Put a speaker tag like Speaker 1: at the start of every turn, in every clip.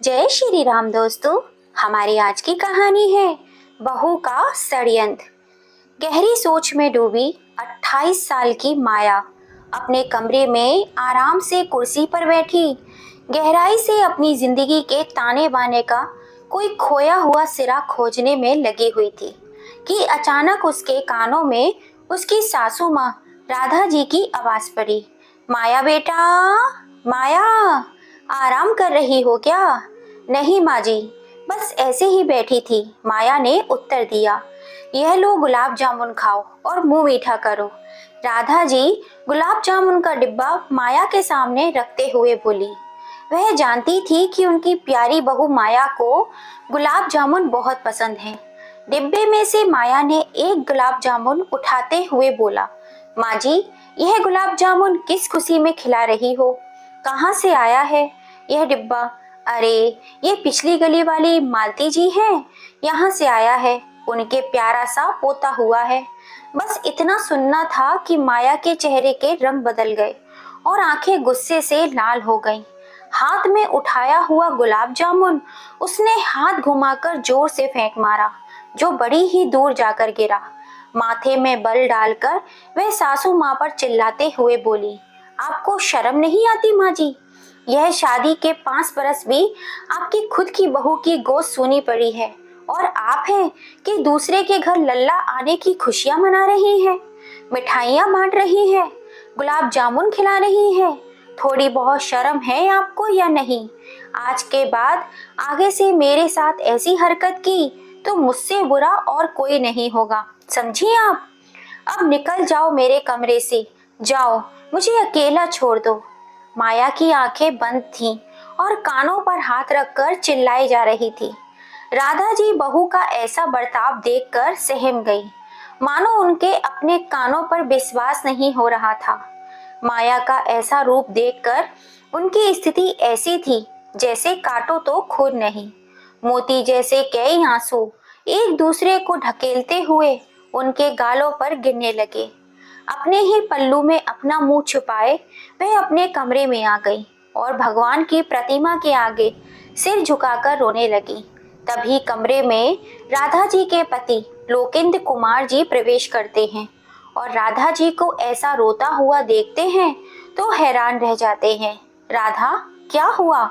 Speaker 1: जय श्री राम दोस्तों। हमारी आज की कहानी है बहू का षड्यंत्र। गहरी सोच में डूबी 28 साल की माया अपने कमरे में आराम से कुर्सी पर बैठी गहराई से अपनी जिंदगी के ताने बाने का कोई खोया हुआ सिरा खोजने में लगी हुई थी कि अचानक उसके कानों में उसकी सासू माँ राधा जी की आवाज पड़ी। माया बेटा, माया, आराम कर रही हो क्या? नहीं माँ जी, बस ऐसे ही बैठी थी, माया ने उत्तर दिया। यह लो गुलाब जामुन खाओ और मुंह मीठा करो। राधा जी गुलाब जामुन का डिब्बा माया के सामने रखते हुए बोली। वह जानती थी कि उनकी प्यारी बहू माया को गुलाब जामुन बहुत पसंद है। डिब्बे में से माया ने एक गुलाब जामुन उठाते हुए बोला, माँ जी, यह गुलाब जामुन किस खुशी में खिला रही हो? कहाँ से आया है यह डिब्बा? अरे, ये पिछली गली वाली मालती जी हैं, यहाँ से आया है, उनके प्यारा सा पोता हुआ है। बस इतना सुनना था कि माया के चेहरे के रंग बदल गए और आंखें गुस्से से लाल हो गईं। हाथ में उठाया हुआ गुलाब जामुन उसने हाथ घुमाकर जोर से फेंक मारा, जो बड़ी ही दूर जाकर गिरा। माथे में बल डालकर वह सासू माँ पर चिल्लाते हुए बोली, आपको शर्म नहीं आती माँ जी? यह शादी के 5 बरस भी आपकी खुद की बहू की गोद सूनी पड़ी है और आप हैं कि दूसरे के घर लल्ला आने की खुशियां मना रही हैं, मिठाइयां बांट रही हैं, गुलाब जामुन खिला रही हैं। थोड़ी बहुत शर्म है आपको या नहीं? आज के बाद आगे से मेरे साथ ऐसी हरकत की तो मुझसे बुरा और कोई नहीं होगा, समझी आप? अब निकल जाओ मेरे कमरे से, जाओ, मुझे अकेला छोड़ दो। माया की आंखें बंद थीं और कानों पर हाथ रखकर चिल्लाई जा रही थी। राधा जी बहू का ऐसा बर्ताव देखकर सहम गई, मानो उनके अपने कानों पर विश्वास नहीं हो रहा था। माया का ऐसा रूप देखकर उनकी स्थिति ऐसी थी जैसे काटो तो खून नहीं। मोती जैसे कई आंसू एक दूसरे को ढकेलते हुए उनके गालों पर गिरने लगे। अपने ही पल्लू में अपना मुंह छुपाए वह अपने कमरे में आ गई और भगवान की प्रतिमा के आगे सिर झुकाकर रोने लगी। तभी कमरे में राधा जी के पति लोकेंद्र कुमार जी प्रवेश करते हैं और राधा जी को ऐसा रोता हुआ देखते हैं तो हैरान रह जाते हैं। राधा, क्या हुआ?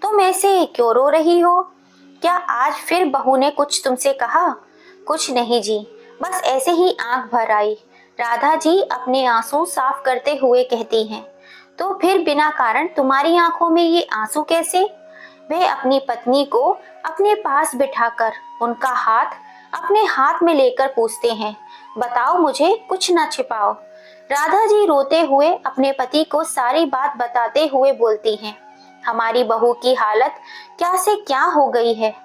Speaker 1: तुम ऐसे क्यों रो रही हो? क्या आज फिर बहू ने कुछ तुमसे कहा? कुछ नहीं जी, बस ऐसे ही आंख भर आई। राधा जी अपने आंसू साफ करते हुए कहती हैं। तो फिर बिना कारण तुम्हारी आंखों में ये आंसू कैसे? वे अपनी पत्नी को अपने पास बिठाकर उनका हाथ अपने हाथ में लेकर पूछते हैं, बताओ मुझे, कुछ ना छिपाओ। राधा जी रोते हुए अपने पति को सारी बात बताते हुए बोलती हैं, हमारी बहू की हालत क्या से क्या हो गई है।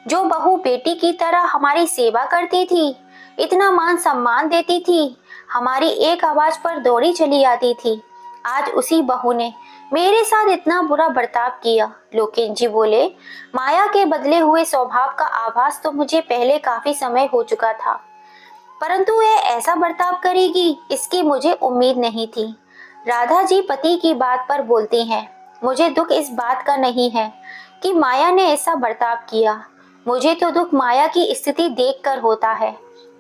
Speaker 1: जो बहू बेटी की तरह हमारी सेवा करती थी, इतना मान सम्मान देती थी, हमारी एक आवाज पर दौड़ी चली आती थी, आज उसी बहू ने मेरे साथ इतना बुरा बर्ताव किया। लोकेंद्र जी बोले, माया के बदले हुए स्वभाव का आभास तो मुझे पहले काफी समय हो चुका था, परंतु वह ऐसा बर्ताव करेगी इसकी मुझे उम्मीद नहीं थी। राधा जी पति की बात पर बोलती हैं, मुझे दुख इस बात का नहीं है कि माया ने ऐसा बर्ताव किया, मुझे तो दुख माया की स्थिति देखकर होता है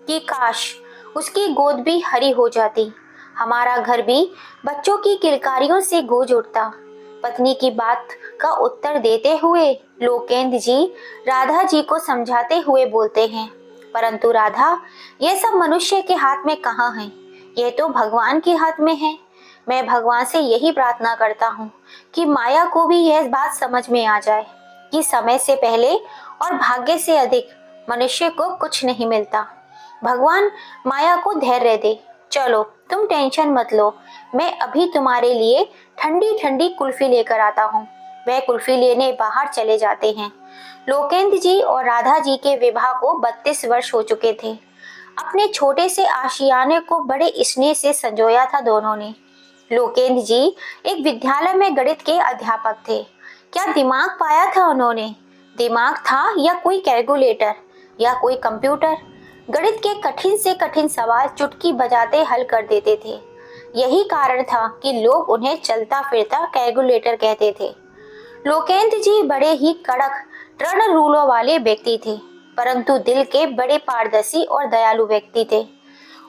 Speaker 1: कि काश उसकी गोद भी हरी हो जाती, हमारा घर भी बच्चों की किलकारियों से गूंज उठता। पत्नी की बात का उत्तर देते हुए लोकेंद्र जी राधा जी को समझाते हुए बोलते हैं, परंतु राधा, यह सब मनुष्य के हाथ में कहाँ है, यह तो भगवान के हाथ में है। मैं भगवान से यही प्रार्थना करता हूँ कि माया को भी यह बात समझ में आ जाए कि समय से पहले और भाग्य से अधिक मनुष्य को कुछ नहीं मिलता। भगवान माया को धैर्य दे। चलो, तुम टेंशन मत लो, मैं अभी तुम्हारे लिए ठंडी ठंडी कुल्फी लेकर आता हूँ। वह कुल्फी लेने बाहर चले जाते हैं। लोकेंद्र जी और राधा जी के विवाह को 32 वर्ष हो चुके थे। अपने छोटे से आशियाने को बड़े स्नेह से संजोया था दोनों ने। लोकेंद्र जी एक विद्यालय में गणित के अध्यापक थे। क्या दिमाग पाया था उन्होंने! दिमाग था या कोई कैलकुलेटर या कोई कंप्यूटर। गणित के कठिन से कठिन सवाल चुटकी बजाते हल कर देते थे। यही कारण था कि लोग उन्हें चलता फिरता कैलकुलेटर कहते थे। लोकेंद्र जी बड़े ही कड़क दृढ़ रूलों वाले व्यक्ति थे, परंतु दिल के बड़े पारदर्शी और दयालु व्यक्ति थे।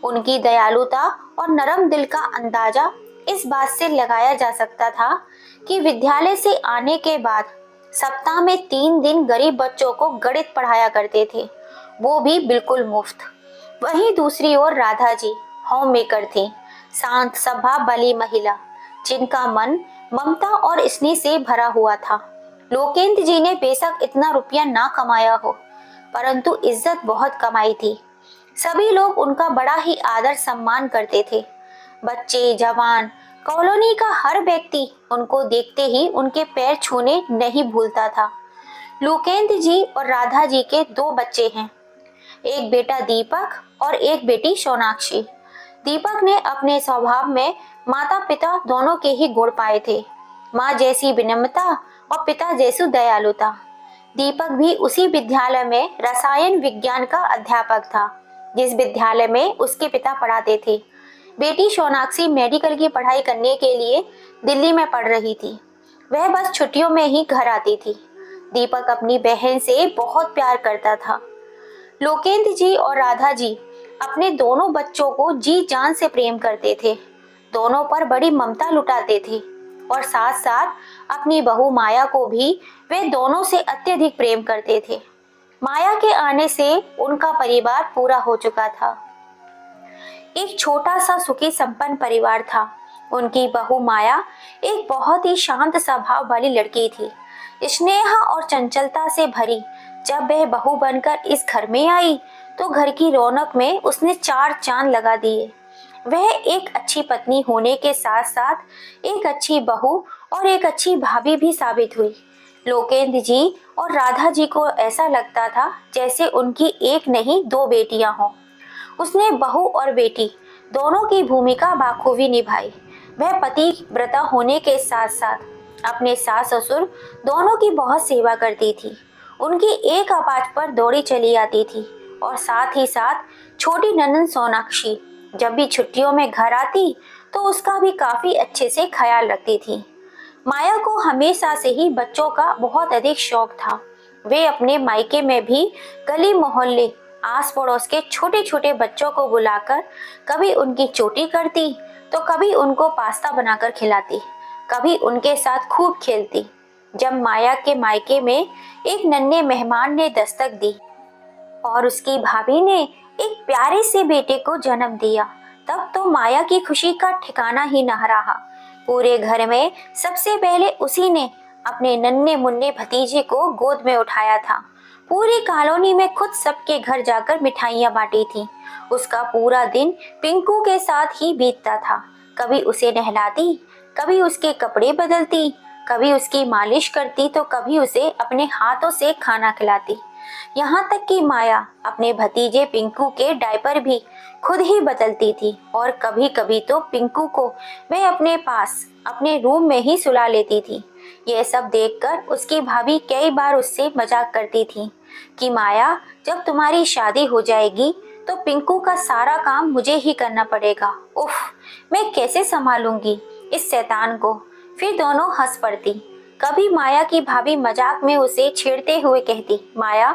Speaker 1: उनकी दयालुता और नरम दिल का अंदाजा इस बात से लगाया जा सकता था कि विद्यालय से आने के बाद सप्ताह में 3 दिन गरीब बच्चों को गणित पढ़ाया करते थे, वो भी बिल्कुल मुफ्त। वहीं दूसरी ओर राधा जी होम मेकर थी, शांत स्वभाव वाली महिला, जिनका मन ममता और स्नेह से भरा हुआ था। लोकेंद्र जी ने बेशक इतना रुपया ना कमाया हो, परंतु इज्जत बहुत कमाई थी। सभी लोग उनका बड़ा ही आदर सम्मान करते थे। बच्चे, जवान, कॉलोनी का हर व्यक्ति उनको देखते ही उनके पैर छूने नहीं भूलता था। लोकेंद्र जी और राधा जी के 2 बच्चे हैं, एक बेटा दीपक और एक बेटी सोनाक्षी। दीपक ने अपने स्वभाव में माता पिता दोनों के ही गुण पाए थे, माँ जैसी विनम्रता और पिता जैसी दयालुता। दीपक भी उसी विद्यालय में रसायन विज्ञान का अध्यापक था, जिस विद्यालय में उसके पिता पढ़ाते थे। बेटी सोनाक्षी मेडिकल की पढ़ाई करने के लिए दिल्ली में पढ़ रही थी। वह बस छुट्टियों में ही घर आती थी। दीपक अपनी बहन से बहुत प्यार करता था। लोकेंद्र जी और राधा जी अपने दोनों बच्चों को जी जान से प्रेम करते थे, दोनों पर बड़ी ममता लुटाते थे और साथ साथ अपनी बहू माया को भी वे दोनों से अत्यधिक प्रेम करते थे। माया के आने से उनका परिवार पूरा हो चुका था। एक छोटा सा सुखी संपन्न परिवार था। उनकी बहू माया एक बहुत ही शांत स्वभाव वाली लड़की थी, स्नेह और चंचलता से भरी। जब वह बहू बनकर इस घर में आई तो घर की रौनक में उसने 4 चांद लगा दिए। वह एक अच्छी पत्नी होने के साथ साथ एक अच्छी बहू और एक अच्छी भाभी भी साबित हुई। लोकेंद्र जी और राधा जी को ऐसा लगता था जैसे उनकी एक नहीं 2 बेटियां हों। उसने बहू और बेटी दोनों की भूमिका बाखूबी निभाई। वह पतिव्रता होने के साथ साथ अपने सास ससुर दोनों की बहुत सेवा करती थी। उनकी एक आवाज पर दौड़ी चली आती थी और साथ ही साथ छोटी ननद सोनाक्षी जब भी छुट्टियों में घर आती तो उसका भी काफी अच्छे से ख्याल रखती थी। माया को हमेशा से ही बच्चों का बहुत अधिक शौक था। वे अपने मायके में भी गली मोहल्ले आस पड़ोस के छोटे छोटे बच्चों को बुलाकर कभी उनकी चोटी करती तो कभी उनको पास्ता बनाकर खिलाती, कभी उनके साथ खूब खेलती। जब माया के मायके में एक नन्हे मेहमान ने दस्तक दी और उसकी भाभी ने एक प्यारे से बेटे को जन्म दिया, तब तो माया की खुशी का ठिकाना ही न रहा। पूरे घर में सबसे पहले उसी ने अपने नन्हे मुन्ने भतीजे को गोद में उठाया था। पूरी कॉलोनी में खुद सबके घर जाकर मिठाइयाँ बांटी थी। उसका पूरा दिन पिंकू के साथ ही बीतता था। कभी उसे नहलाती, कभी उसके कपड़े बदलती, कभी उसकी मालिश करती तो कभी उसे अपने हाथों से खाना खिलाती। यहाँ तक कि माया अपने भतीजे पिंकू के डायपर भी खुद ही बदलती थी और कभी कभी तो पिंकू को वह अपने पास अपने रूम में ही सुला लेती थी। यह सब देखकर उसकी भाभी कई बार उससे मजाक करती थी कि माया, जब तुम्हारी शादी हो जाएगी तो पिंकू का सारा काम मुझे ही करना पड़ेगा। उफ, मैं कैसे संभालूंगी इस शैतान को। फिर दोनों हंस पड़ती। कभी माया की भाभी मजाक में उसे छेड़ते हुए कहती, माया,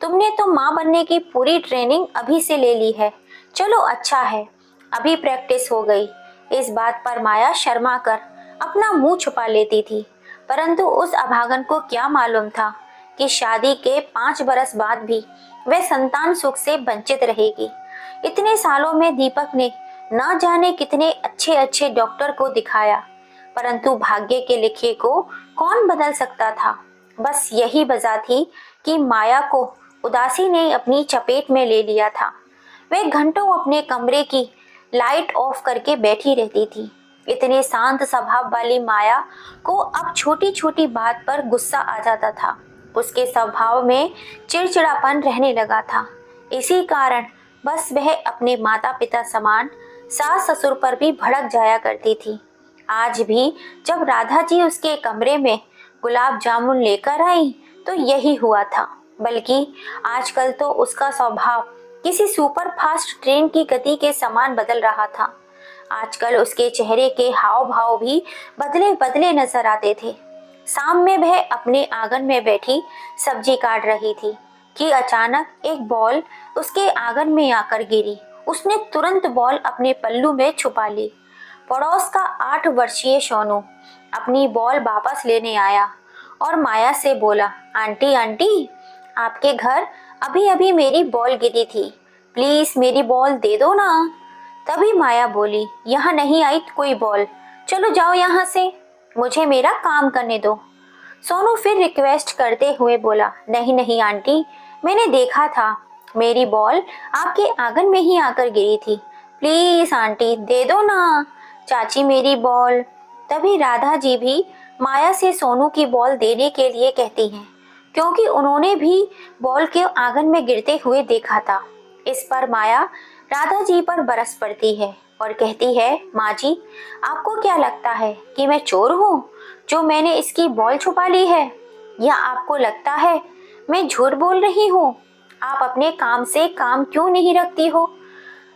Speaker 1: तुमने तो माँ बनने की पूरी ट्रेनिंग अभी से ले ली है, चलो अच्छा है, अभी प्रैक्टिस हो गई। इस बात पर माया शर्मा कर अपना मुंह छुपा लेती थी, परंतु उस अभागन को क्या मालूम था कि शादी के 5 बरस बाद भी वह संतान सुख से वंचित रहेगी। इतने सालों में दीपक ने न जाने कितने अच्छे अच्छे डॉक्टर को दिखाया, परंतु भाग्य के लिखे को कौन बदल सकता था। बस यही वजह थी कि माया को उदासी ने अपनी चपेट में ले लिया था। वह घंटों अपने कमरे की लाइट ऑफ करके बैठी रहती थी। इतने शांत स्वभाव वाली माया को अब छोटी छोटी बात पर गुस्सा आ जाता था। उसके स्वभाव में चिड़चिड़ापन रहने लगा था। इसी कारण बस वह अपने माता पिता समान सास ससुर पर भी भड़क जाया करती थी। आज भी जब राधा जी उसके कमरे में गुलाब जामुन लेकर आई तो यही हुआ था, बल्कि आजकल तो उसका स्वभाव किसी सुपर फास्ट ट्रेन की गति के समान बदल रहा था। आजकल उसके चेहरे के हाव भाव भी बदले बदले नजर आते थे। शाम में वह अपने आंगन में बैठी सब्जी काट रही थी कि अचानक एक बॉल उसके आंगन में आकर गिरी। उसने तुरंत बॉल अपने पल्लू में छुपा ली। पड़ोस का 8 वर्षीय सोनू अपनी बॉल वापस लेने आया और माया से बोला, आंटी आंटी, आपके घर अभी अभी मेरी बॉल गिरी थी, प्लीज मेरी बॉल दे दो ना। तभी माया बोली, यहाँ नहीं आई कोई बॉल, चलो जाओ यहाँ से, मुझे मेरा काम करने दो। सोनू फिर रिक्वेस्ट करते हुए बोला, नहीं नहीं आंटी, मैंने देखा था, मेरी बॉल आपके आंगन में ही आकर गिरी थी, प्लीज आंटी दे दो ना, चाची मेरी बॉल। तभी राधा जी भी माया से सोनू की बॉल देने के लिए कहती हैं, क्योंकि उन्होंने भी बॉल के आंगन में गिरते हुए देखा था। इस पर माया राधा जी पर बरस पड़ती है और कहती है, माँ जी, आपको क्या लगता है कि मैं चोर हूँ जो मैंने इसकी बॉल छुपा ली है, या आपको लगता है मैं झूठ बोल रही हूँ? आप अपने काम से काम क्यों नहीं रखती हो?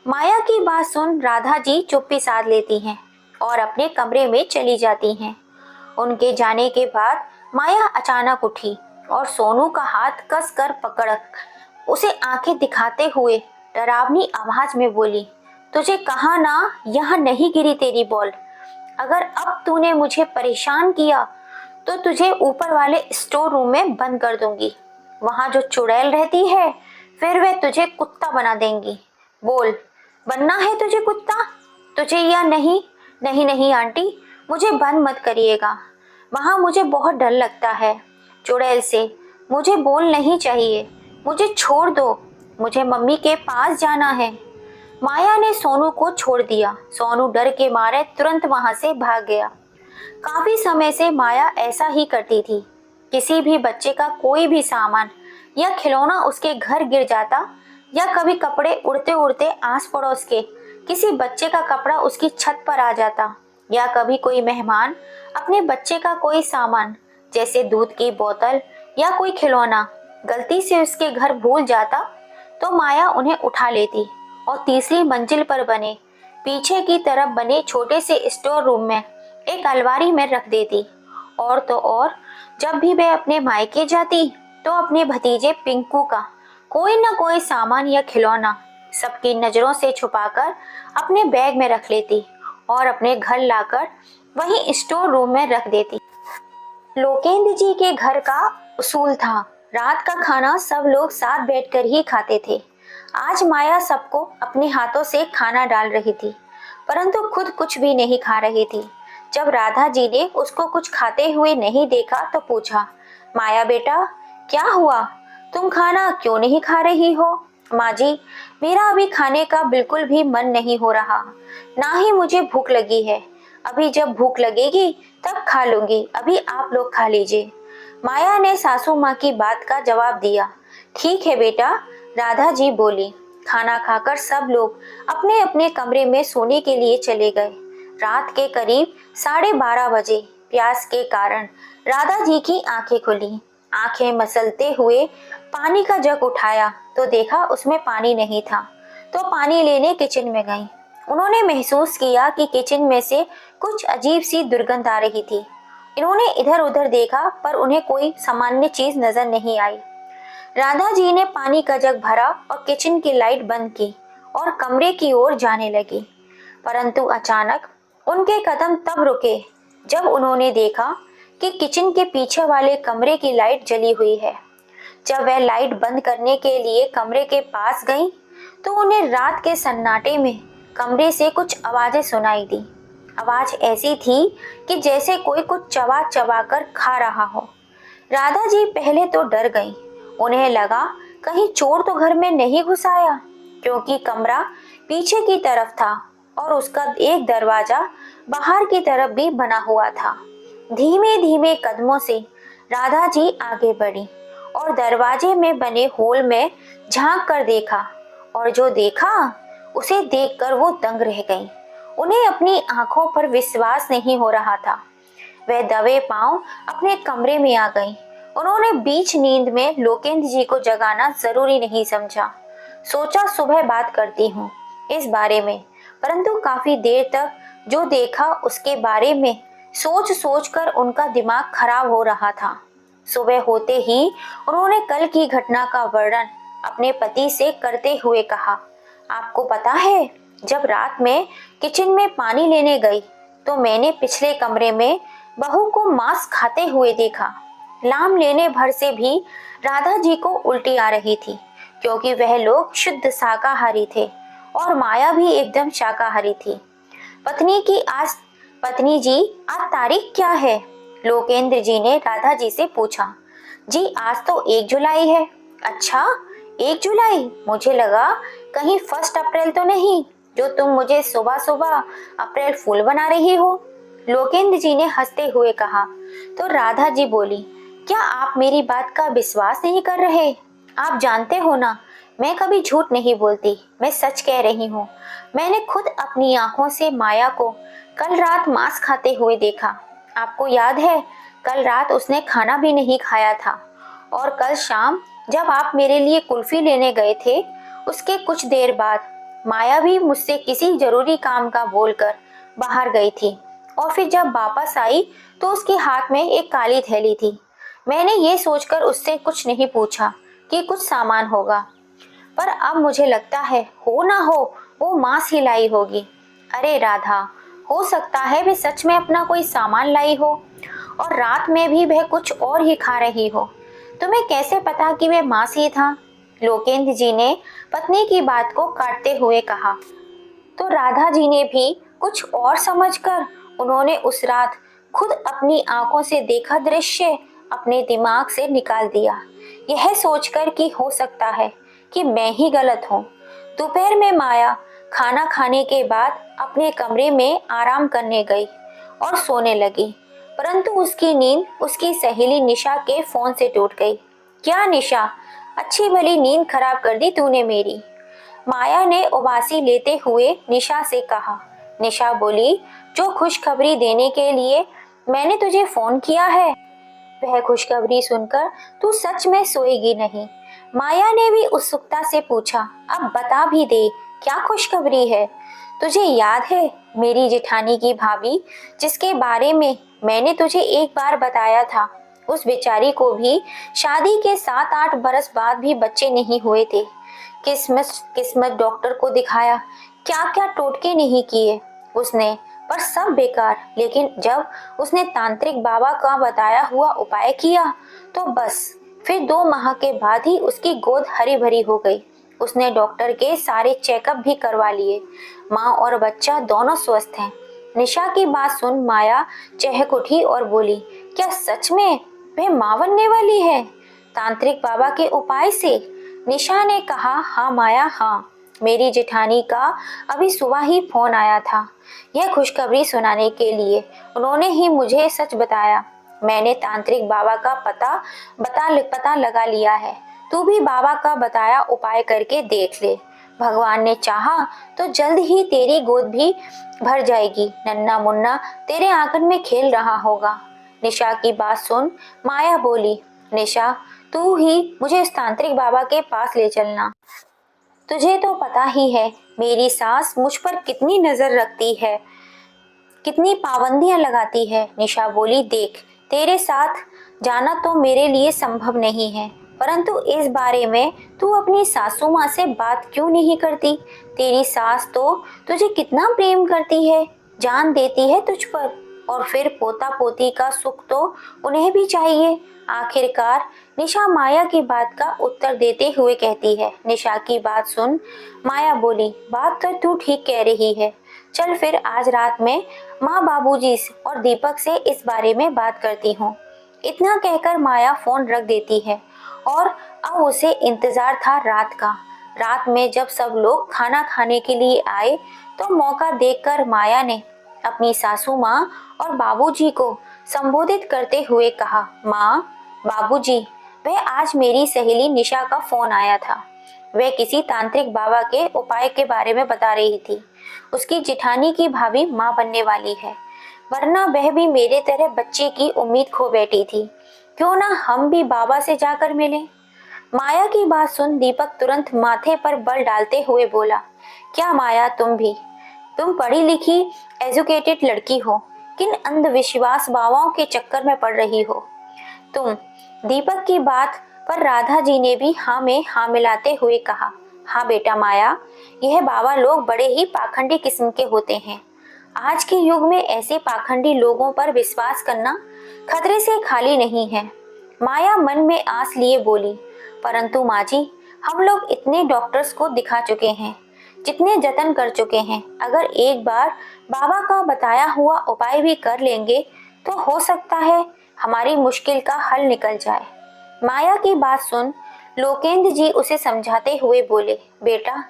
Speaker 1: माया की बात सुन राधा जी चुप्पी साध लेती हैं और अपने कमरे में चली जाती हैं। उनके जाने के बाद माया अचानक उठी और सोनू का हाथ कस कर पकड़ उसे आंखें दिखाते हुए डरावनी आवाज में बोली, तुझे कहा ना यहाँ नहीं गिरी तेरी बॉल, अगर अब तूने मुझे परेशान किया तो तुझे ऊपर वाले स्टोर रूम में बंद कर दूंगी, वहां जो चुड़ैल रहती है फिर वे तुझे कुत्ता बना देंगी। बोल, बनना है तुझे कुत्ता, तुझे या नहीं? नहीं नहीं आंटी, मुझे बंद मत करिएगा, वहां मुझे बहुत डर लगता है चुड़ैल से, मुझे बोल नहीं चाहिए, मुझे छोड़ दो, मुझे मम्मी के पास जाना है। माया ने सोनू को छोड़ दिया। सोनू डर के मारे तुरंत वहां से भाग गया। काफी समय से माया ऐसा ही करती थी। किसी भी बच्चे का कोई भी सामान या खिलौना उसके घर गिर जाता, या कभी कपड़े उड़ते उड़ते आस पड़ोस के किसी बच्चे का कपड़ा उसकी छत पर आ जाता, या कभी कोई मेहमान अपने बच्चे का कोई सामान जैसे दूध की बोतल या कोई खिलौना गलती से उसके घर भूल जाता, तो माया उन्हें उठा लेती और तीसरी मंजिल पर बने पीछे की तरफ बने छोटे से स्टोर रूम में एक अलमारी में रख देती। और तो और, जब भी वह अपने मायके जाती तो अपने भतीजे पिंकू का कोई न कोई सामान या खिलौना सबकी नजरों से छुपाकर अपने बैग में रख लेती और अपने घर लाकर वहीं स्टोर रूम में रख देती। लोकेंद्र जी के घर का उसूल था, रात का खाना सब लोग साथ बैठकर ही खाते थे। आज माया सबको अपने हाथों से खाना डाल रही थी, परंतु खुद कुछ भी नहीं खा रही थी। जब राधा जी ने उसको कुछ खाते हुए नहीं देखा तो पूछा, माया बेटा, क्या हुआ, तुम खाना क्यों नहीं खा रही हो? माँ जी, मेरा अभी खाने का बिल्कुल भी मन नहीं हो रहा, ना ही मुझे भूख लगी है, अभी जब भूख लगेगी तब खा लूंगी, अभी आप लोग खा लीजिए। माया ने सासू माँ की बात का जवाब दिया। ठीक है बेटा, राधा जी बोली। खाना खाकर सब लोग अपने अपने कमरे में सोने के लिए चले गए। रात के करीब 12:30 बजे प्यास के कारण राधा जी की आंखें खुली। आंखें मसलते हुए पानी का जग उठाया तो देखा उसमें पानी नहीं था, तो पानी लेने किचन में गई। उन्होंने महसूस किया कि किचन में से कुछ अजीब सी दुर्गंध आ रही थी। इन्होंने इधर उधर देखा पर उन्हें कोई सामान्य चीज नजर नहीं आई। राधा जी ने पानी का जग भरा और किचन की लाइट बंद की और कमरे की ओर जाने लगी, परंतु अचानक उनके कदम तब रुके जब उन्होंने देखा कि किचन के पीछे वाले कमरे की लाइट जली हुई है। जब वह लाइट बंद करने के लिए कमरे के पास गई तो उन्हें रात के सन्नाटे में कमरे से कुछ आवाजें सुनाई दी। आवाज ऐसी थी कि जैसे कोई कुछ चबा चबा कर खा रहा हो। राधा जी पहले तो डर गईं। उन्हें लगा कहीं चोर तो घर में नहीं घुस आया, क्योंकि कमरा पीछे की तरफ था और उसका एक दरवाजा बाहर की तरफ भी बना हुआ था। धीमे धीमे कदमों से राधा जी आगे बढ़ी और दरवाजे में बने होल में झांक कर देखा, और जो देखा उसे देखकर वो दंग रह गई। उन्हें अपनी आंखों पर विश्वास नहीं हो रहा था। वह दबे पांव अपने कमरे में आ गई। उन्होंने बीच नींद में लोकेंद्र जी को जगाना जरूरी नहीं समझा। सोचा सुबह बात करती हूँ इस बारे में, परंतु काफी देर तक जो देखा उसके बारे में सोच सोच कर उनका दिमाग खराब हो रहा था। सुबह होते ही उन्होंने कल की घटना का वर्णन अपने पति से करते हुए कहा, आपको पता है, जब रात में किचन में पानी लेने गई तो मैंने पिछले कमरे में बहू को मांस खाते हुए देखा। लाम लेने भर से भी राधा जी को उल्टी आ रही थी, क्योंकि वह लोग शुद्ध शाकाहारी थे और माया भी एकदम शाकाहारी थी। पत्नी जी, आज तारीख क्या है? लोकेंद्र जी ने राधा जी से पूछा। जी, आज तो 1 जुलाई है। अच्छा, 1 जुलाई? मुझे लगा कहीं 1 अप्रैल तो नहीं, जो तुम मुझे सुबह सुबह अप्रैल फूल बना रही हो। लोकेंद्र जी ने हंसते हुए कहा। तो राधा जी बोली, क्या आप मेरी बात का विश्वास नहीं कर रहे? आप जानते हो ना, मैं कभी झूठ नहीं बोलती, मैं सच कह रही हूँ। मैंने खुद अपनी आंखों से माया को कल रात मांस खाते हुए देखा। आपको याद है, कल रात उसने खाना भी नहीं खाया था। और कल शाम जब आप मेरे लिए कुल्फी लेने गए थे, उसके कुछ देर बाद माया भी मुझसे किसी जरूरी काम का बोलकर बाहर गई थी, और फिर जब वापस आई तो उसके हाथ में एक काली थैली थी। मैंने ये सोचकर उससे कुछ नहीं पूछा कि कुछ सामान होगा, पर अब मुझे लगता है हो ना हो वो मांस ही लाई होगी। अरे राधा, हो सकता है वे सच में अपना कोई सामान लाई हो और रात में भी वह कुछ और ही खा रही हो। तुम्हें कैसे पता कि वह मांस ही था? लोकेंद्र जी ने पत्नी की बात को काटते हुए कहा। तो राधा जी ने भी कुछ और समझकर उन्होंने उस रात खुद अपनी आंखों से देखा दृश्य अपने दिमाग से निकाल दिया, यह सोचकर कि हो सकता है कि मैं ही गलत हूँ। दोपहर में माया खाना खाने के बाद अपने कमरे में आराम करने गई और सोने लगी, परंतु उसकी नींद उसकी सहेली निशा के फोन से टूट गई। क्या निशा, अच्छी भली नींद खराब कर दी तूने मेरी, माया ने उबासी लेते हुए निशा से कहा। निशा बोली, जो खुशखबरी देने के लिए मैंने तुझे फोन किया है, वह खुशखबरी सुनकर तू सच में सोएगी नहीं। माया ने भी उत्सुकता से पूछा, अब बता भी दे, क्या खुशखबरी है? तुझे याद है मेरी जेठानी की भाभी, जिसके बारे में मैंने तुझे एक बार बताया था, उस बेचारी को भी शादी के 7-8 बरस बाद भी बच्चे नहीं हुए थे। किस्मत किस्मत डॉक्टर को दिखाया, क्या क्या टोटके नहीं किए उसने, पर सब बेकार। लेकिन जब उसने तांत्रिक बाबा का बताया हुआ उपाय किया तो बस, फिर 2 माह के बाद ही उसकी गोद हरी भरी हो गई। उसने डॉक्टर के सारे चेकअप भी करवा लिए, माँ और बच्चा दोनों स्वस्थ हैं। निशा की बात सुन माया चहक उठी और बोली, क्या सच में वह माँ बनने वाली है तांत्रिक बाबा के उपाय से? निशा ने कहा, हाँ माया, हाँ, मेरी जेठानी का अभी सुबह ही फोन आया था यह खुशखबरी सुनाने के लिए। उन्होंने ही मुझे सच बताया। मैंने तांत्रिक बाबा का पता लगा लिया है। तू भी बाबा का बताया उपाय करके देख ले। भगवान ने चाहा तो जल्द ही तेरी गोद भी भर जाएगी। नन्ना मुन्ना तेरे आंगन में खेल रहा होगा। निशा की बात सुन माया बोली, निशा, तू ही मुझे उस तांत्रिक बाबा के पास ले चलना। तुझे तो पता ही है मेरी सास मुझ पर कितनी नजर रखती है, कितनी पाबंदियां लगाती है। निशा बोली, देख, तेरे साथ जाना तो मेरे लिए संभव नहीं है, परंतु इस बारे में तू अपनी सासू माँ से बात क्यों नहीं करती? तेरी सास तो तुझे कितना प्रेम करती है, जान देती है तुझ पर, और फिर पोता पोती का सुख तो उन्हें भी चाहिए। आखिरकार निशा माया की बात का उत्तर देते हुए कहती है। निशा की बात सुन माया बोली, बात तो तू ठीक कह रही है, चल फिर आज रात में माँ, बाबूजी और दीपक से इस बारे में बात करती हूँ। इतना कहकर माया फोन रख देती है और अब उसे इंतजार था रात का। रात में जब सब लोग खाना खाने के लिए आए तो मौका देखकर माया ने अपनी सासू माँ और बाबूजी को संबोधित करते हुए कहा, माँ, बाबूजी, वह आज मेरी सहेली निशा का फोन आया था। वह किसी तांत्रिक बाबा के उपाय के बारे में बता रही थी। उसकी जेठानी की भाभी माँ बनने वाली है, वरना वह भी मेरे तरह बच्चे की उम्मीद खो बैठी थी। क्यों ना हम भी बाबा से जाकर मिलें? माया की बात सुन दीपक तुरंत माथे पर बल डालते हुए बोला, क्या माया, तुम पढ़ी लिखी एजुकेटेड लड़की हो, किन अंधविश्वास बाबाओं के चक्कर में पड़ रही हो तुम। दीपक की बात पर राधा जी ने भी हाँ में हाँ मिलाते हुए कहा, हाँ बेटा माया, यह बाबा लोग बड़े ही पाखंडी किस्म के होते हैं। आज के युग में ऐसे पाखंडी लोगों पर विश्वास करना खतरे से खाली नहीं है। माया मन में आस लिए बोली, परंतु माँ जी, हम लोग इतने डॉक्टर्स को दिखा चुके हैं, जितने जतन कर चुके हैं, अगर एक बार बाबा का बताया हुआ उपाय भी कर लेंगे तो हो सकता है हमारी मुश्किल का हल निकल जाए। माया की बात सुन लोकेंद्र जी उसे समझाते हुए बोले, बेटा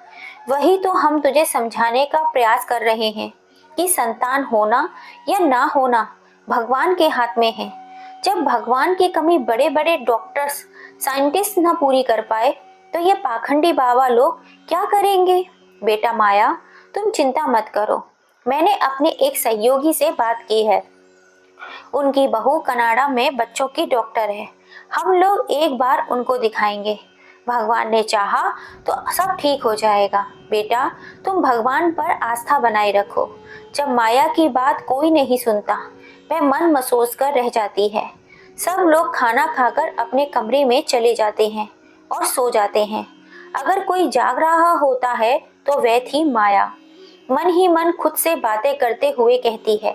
Speaker 1: वही तो हम तुझे समझाने का प्रयास कर रहे हैं कि संतान होना या ना होना भगवान के हाथ में है। जब भगवान की कमी बड़े बड़े डॉक्टर्स साइंटिस्ट ना पूरी कर पाए तो ये पाखंडी बाबा लोग क्या करेंगे। बेटा माया, तुम चिंता मत करो, मैंने अपने एक सहयोगी से बात की है, उनकी बहू कनाडा में बच्चों की डॉक्टर है। हम लोग एक बार उनको दिखाएंगे, भगवान ने चाहा तो सब ठीक हो जाएगा। बेटा तुम भगवान पर आस्था बनाए रखो। जब माया की बात कोई नहीं सुनता, वह मन मसोस कर रह जाती है। सब लोग खाना खाकर अपने कमरे में चले जाते हैं और सो जाते हैं। अगर कोई जाग रहा होता है तो वह थी माया। मन ही मन खुद से बातें करते हुए कहती है,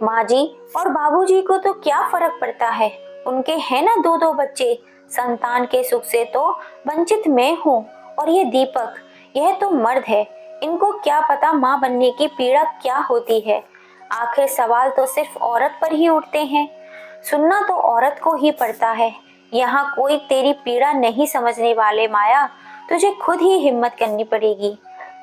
Speaker 1: माँ जी और बाबूजी को तो क्या फर्क पड़ता है, उनके हैं ना दो दो बच्चे, संतान के सुख से तो वंचित मैं हूँ। और ये दीपक, यह तो मर्द है, इनको क्या पता माँ बनने की पीड़ा क्या होती है। आखिर सवाल तो सिर्फ औरत पर ही उठते हैं, सुनना तो औरत को ही पड़ता है। यहाँ कोई तेरी पीड़ा नहीं समझने वाले माया, तुझे खुद ही हिम्मत करनी पड़ेगी।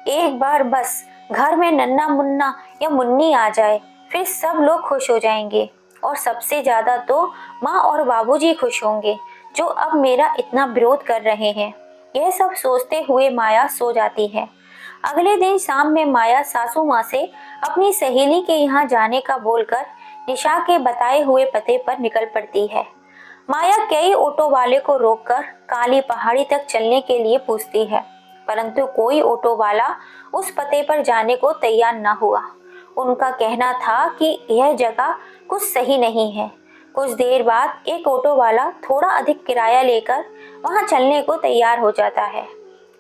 Speaker 1: एक बार बस घर में नन्ना मुन्ना या मुन्नी आ जाए, फिर सब लोग खुश हो जाएंगे और सबसे ज्यादा तो माँ और बाबूजी खुश होंगे, जो अब मेरा इतना विरोध कर रहे हैं। यह सब सोचते हुए माया सो जाती है। अगले दिन शाम में माया सासू माँ से अपनी सहेली के यहाँ जाने का बोलकर निशा के बताए हुए पते पर निकल पड़ती है। माया कई ऑटो वाले को रोककर काली पहाड़ी तक चलने के लिए पूछती है, परंतु कोई ऑटो वाला उस पते पर जाने को तैयार न हुआ। उनका कहना था कि यह जगह कुछ सही नहीं है। कुछ देर बाद एक ऑटो वाला थोड़ा अधिक किराया लेकर वहां चलने को तैयार हो जाता है।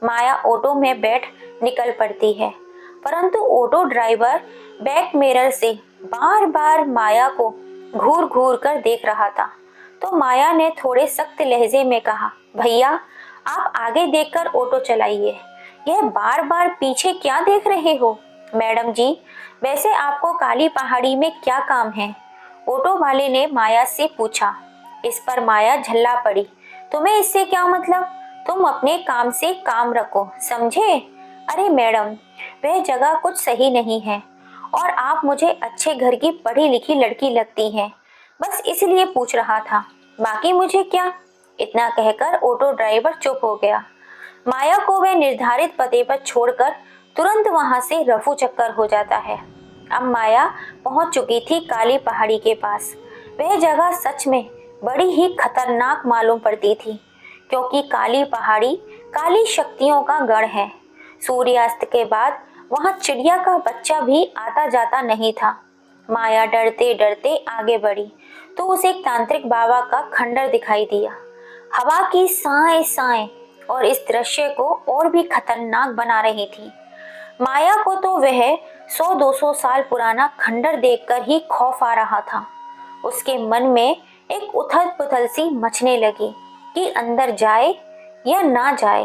Speaker 1: माया ऑटो में बैठ निकल पड़ती है, परंतु ऑटो ड्राइवर बैक मिरर से बार बार माया को घूर घूर कर देख रहा था। तो माया ने थोड़े सख्त लहजे में कहा, भैया आप आगे देखकर ऑटो चलाइए, यह बार बार पीछे क्या देख रहे हो। मैडम जी, वैसे आपको काली पहाड़ी में क्या काम है, ऑटो वाले ने माया से पूछा। इस पर माया झल्ला पड़ी, तुम्हें इससे क्या मतलब, तुम अपने काम से काम रखो, समझे। अरे मैडम, वह जगह कुछ सही नहीं है और आप मुझे अच्छे घर की पढ़ी लिखी लड़की लगती हैं, बस इसलिए पूछ रहा था, बाकी मुझे क्या। इतना कहकर ऑटो ड्राइवर चुप हो गया। माया को वह निर्धारित पते पर छोड़कर तुरंत वहां से रफू चक्कर हो जाता है। अब माया पहुंच चुकी थी काली पहाड़ी के पास। वह जगह सच में बड़ी ही खतरनाक मालूम पड़ती थी, क्योंकि काली पहाड़ी काली शक्तियों का गढ़ है। सूर्यास्त के बाद वहां चिड़िया का बच्चा भी आता जाता नहीं था। माया डरते डरते आगे बढ़ी तो उसे एक तांत्रिक बाबा का खंडर दिखाई दिया। हवा की साएं साएं और इस दृश्य को और भी खतरनाक बना रही थी। माया को तो वह 100-200 साल पुराना खंडर देखकर ही खौफ आ रहा था। उसके मन में एक उथल पुथल सी मचने लगी कि अंदर जाए या ना जाए,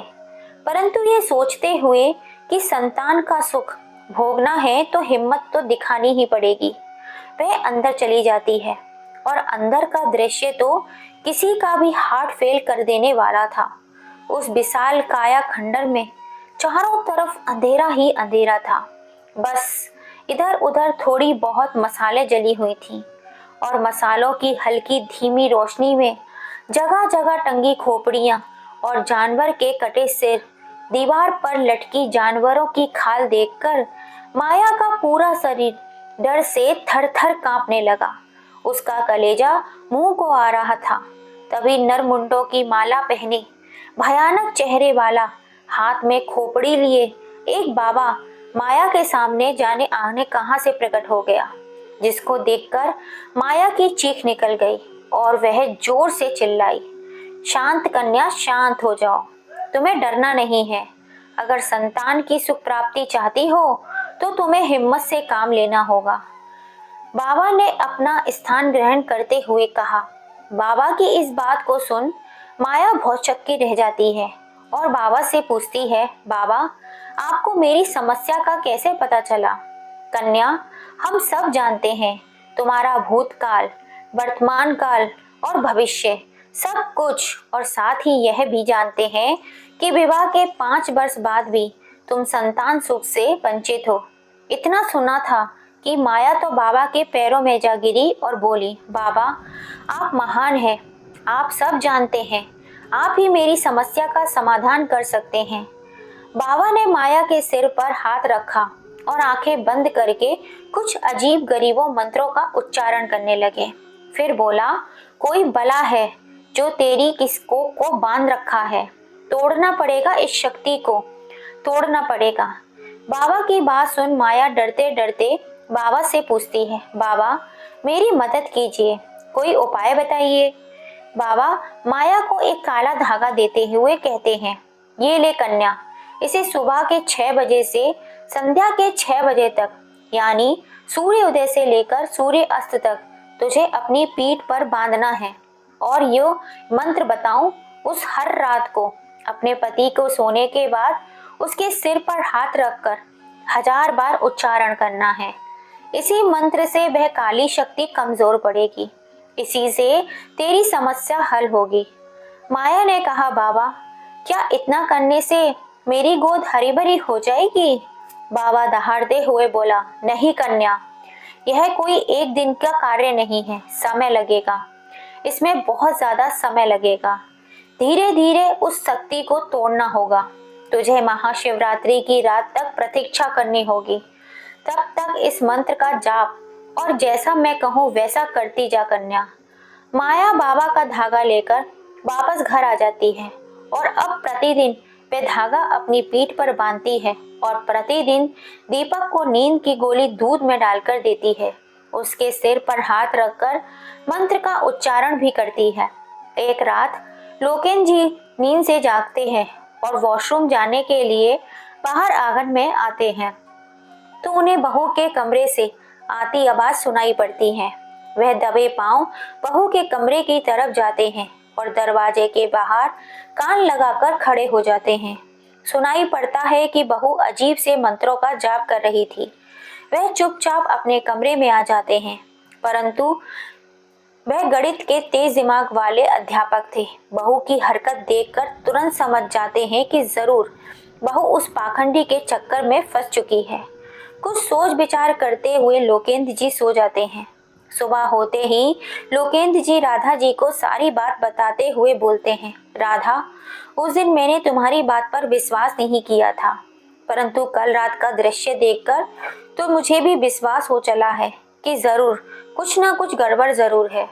Speaker 1: परंतु ये सोचते हुए कि संतान का सुख भोगना है तो हिम्मत तो दिखानी ही पड़ेगी। वह अंदर चली जाती है और अंदर का दृश्य तो किसी का भी हार्ट फेल कर देने वाला था। उस विशाल काया खंडर में चारों तरफ अंधेरा ही अंधेरा था। बस इधर उधर थोड़ी बहुत मसाले जली हुई थी और मसालों की हल्की धीमी रोशनी में जगह जगह टंगी खोपड़ियां और जानवर के कटे सिर, दीवार पर लटकी जानवरों की खाल देखकर माया का पूरा शरीर डर से थर थर कांपने लगा। उसका कलेजा मुंह को आ रहा था। तभी नरमुंडों की माला पहने भयानक चेहरे वाला, हाथ में खोपड़ी लिए एक बाबा माया के सामने जाने आने कहां से प्रकट हो गया। जिसको देखकर माया की चीख निकल गई और वह जोर से चिल्लाई, शांत कन्या, शांत हो जाओ, तुम्हें डरना नहीं है। अगर संतान की सुख प्राप्ति चाहती हो तो तुम्हें हिम्मत से काम लेना होगा। बाबा ने अपना स्थान ग्रहण करते हुए कहा। बाबा की इस बात को सुन माया भौचक्की रह जाती है और बाबा से पूछती है, बाबा आपको मेरी समस्या का कैसे पता चला? कन्या, हम सब जानते हैं तुम्हारा भूतकाल, वर्तमान काल और भविष्य, सब कुछ, और साथ ही यह भी जानते हैं कि विवाह के 5 वर्ष बाद भी तुम संतान सुख से वंचित हो। इतना सुना था कि माया तो बाबा के पैरों में जा गिरी और बोली, बाबा आप महान हैं, आप सब जानते हैं, आप ही मेरी समस्या का समाधान कर सकते हैं। बाबा ने माया के सिर पर हाथ रखा और आंखें बंद करके कुछ अजीब गरीबों मंत्रों का उच्चारण करने लगे। फिर बोला, कोई बला है जो तेरी किसको को बांध रखा है, तोड़ना पड़ेगा, इस शक्ति को तोड़ना पड़ेगा। बाबा की बात सुन माया डरते डरते बाबा से पूछती है, बाबा मेरी मदद कीजिए, कोई उपाय बताइए। बाबा माया को एक काला धागा देते हुए कहते हैं, ये ले कन्या, इसे सुबह के 6 बजे से संध्या के 6 बजे तक, यानी सूर्य उदय से लेकर सूर्य अस्त तक तुझे अपनी पीठ पर बांधना है और यो मंत्र बताऊं, उस हर रात को अपने पति को सोने के बाद उसके सिर पर हाथ रखकर 1000 बार उच्चारण करना है। इसी मंत्र से वह काली शक्ति कमजोर पड़ेगी, इसी से तेरी समस्या हल होगी। माया ने कहा, बाबा क्या इतना करने से मेरी गोद हरी भरी हो जाएगी? बाबा दहाड़ते हुए बोला, नहीं कन्या, यह कोई एक दिन का कार्य नहीं है, समय लगेगा, इसमें बहुत ज्यादा समय लगेगा। धीरे धीरे उस शक्ति को तोड़ना होगा। तुझे महाशिवरात्रि की रात तक प्रतीक्षा करनी होगी। तब तक इस मंत्र का जाप और जैसा मैं कहूँ वैसा करती जा कन्या। माया बाबा का धागा लेकर वापस घर आ जाती है और अब प्रतिदिन वह धागा अपनी पीठ पर बांधती है और प्रतिदिन दीपक को नींद की गोली दूध में डालकर देती है। उसके सिर पर हाथ रखकर मंत्र का उच्चारण भी करती है। एक रात लोकेन जी नींद से जागते हैं और वॉशरूम जाने के लिए बाहर आंगन में आते हैं तो उन्हें बहू के कमरे से आती आवाज सुनाई पड़ती है। वह दबे पांव बहू के कमरे की तरफ जाते हैं और दरवाजे के बाहर कान लगाकर खड़े हो जाते हैं। सुनाई पड़ता है कि बहू अजीब से मंत्रों का जाप कर रही थी। वह चुपचाप अपने कमरे में आ जाते हैं, परंतु वह गणित के तेज दिमाग वाले अध्यापक थे। बहू की हरकत देखकर तुरंत समझ जाते हैं कि जरूर बहू उस पाखंडी के चक्कर में फंस चुकी है। कुछ सोच विचार करते हुए लोकेंद्र जी सो जाते हैं। सुबह होते ही लोकेंद्र जी राधा जी को सारी बात बताते हुए बोलते हैं, राधा, उस दिन मैंने तुम्हारी बात पर विश्वास नहीं किया था, परंतु कल रात का दृश्य देखकर तो मुझे भी विश्वास हो चला है कि जरूर कुछ ना कुछ गड़बड़ जरूर है।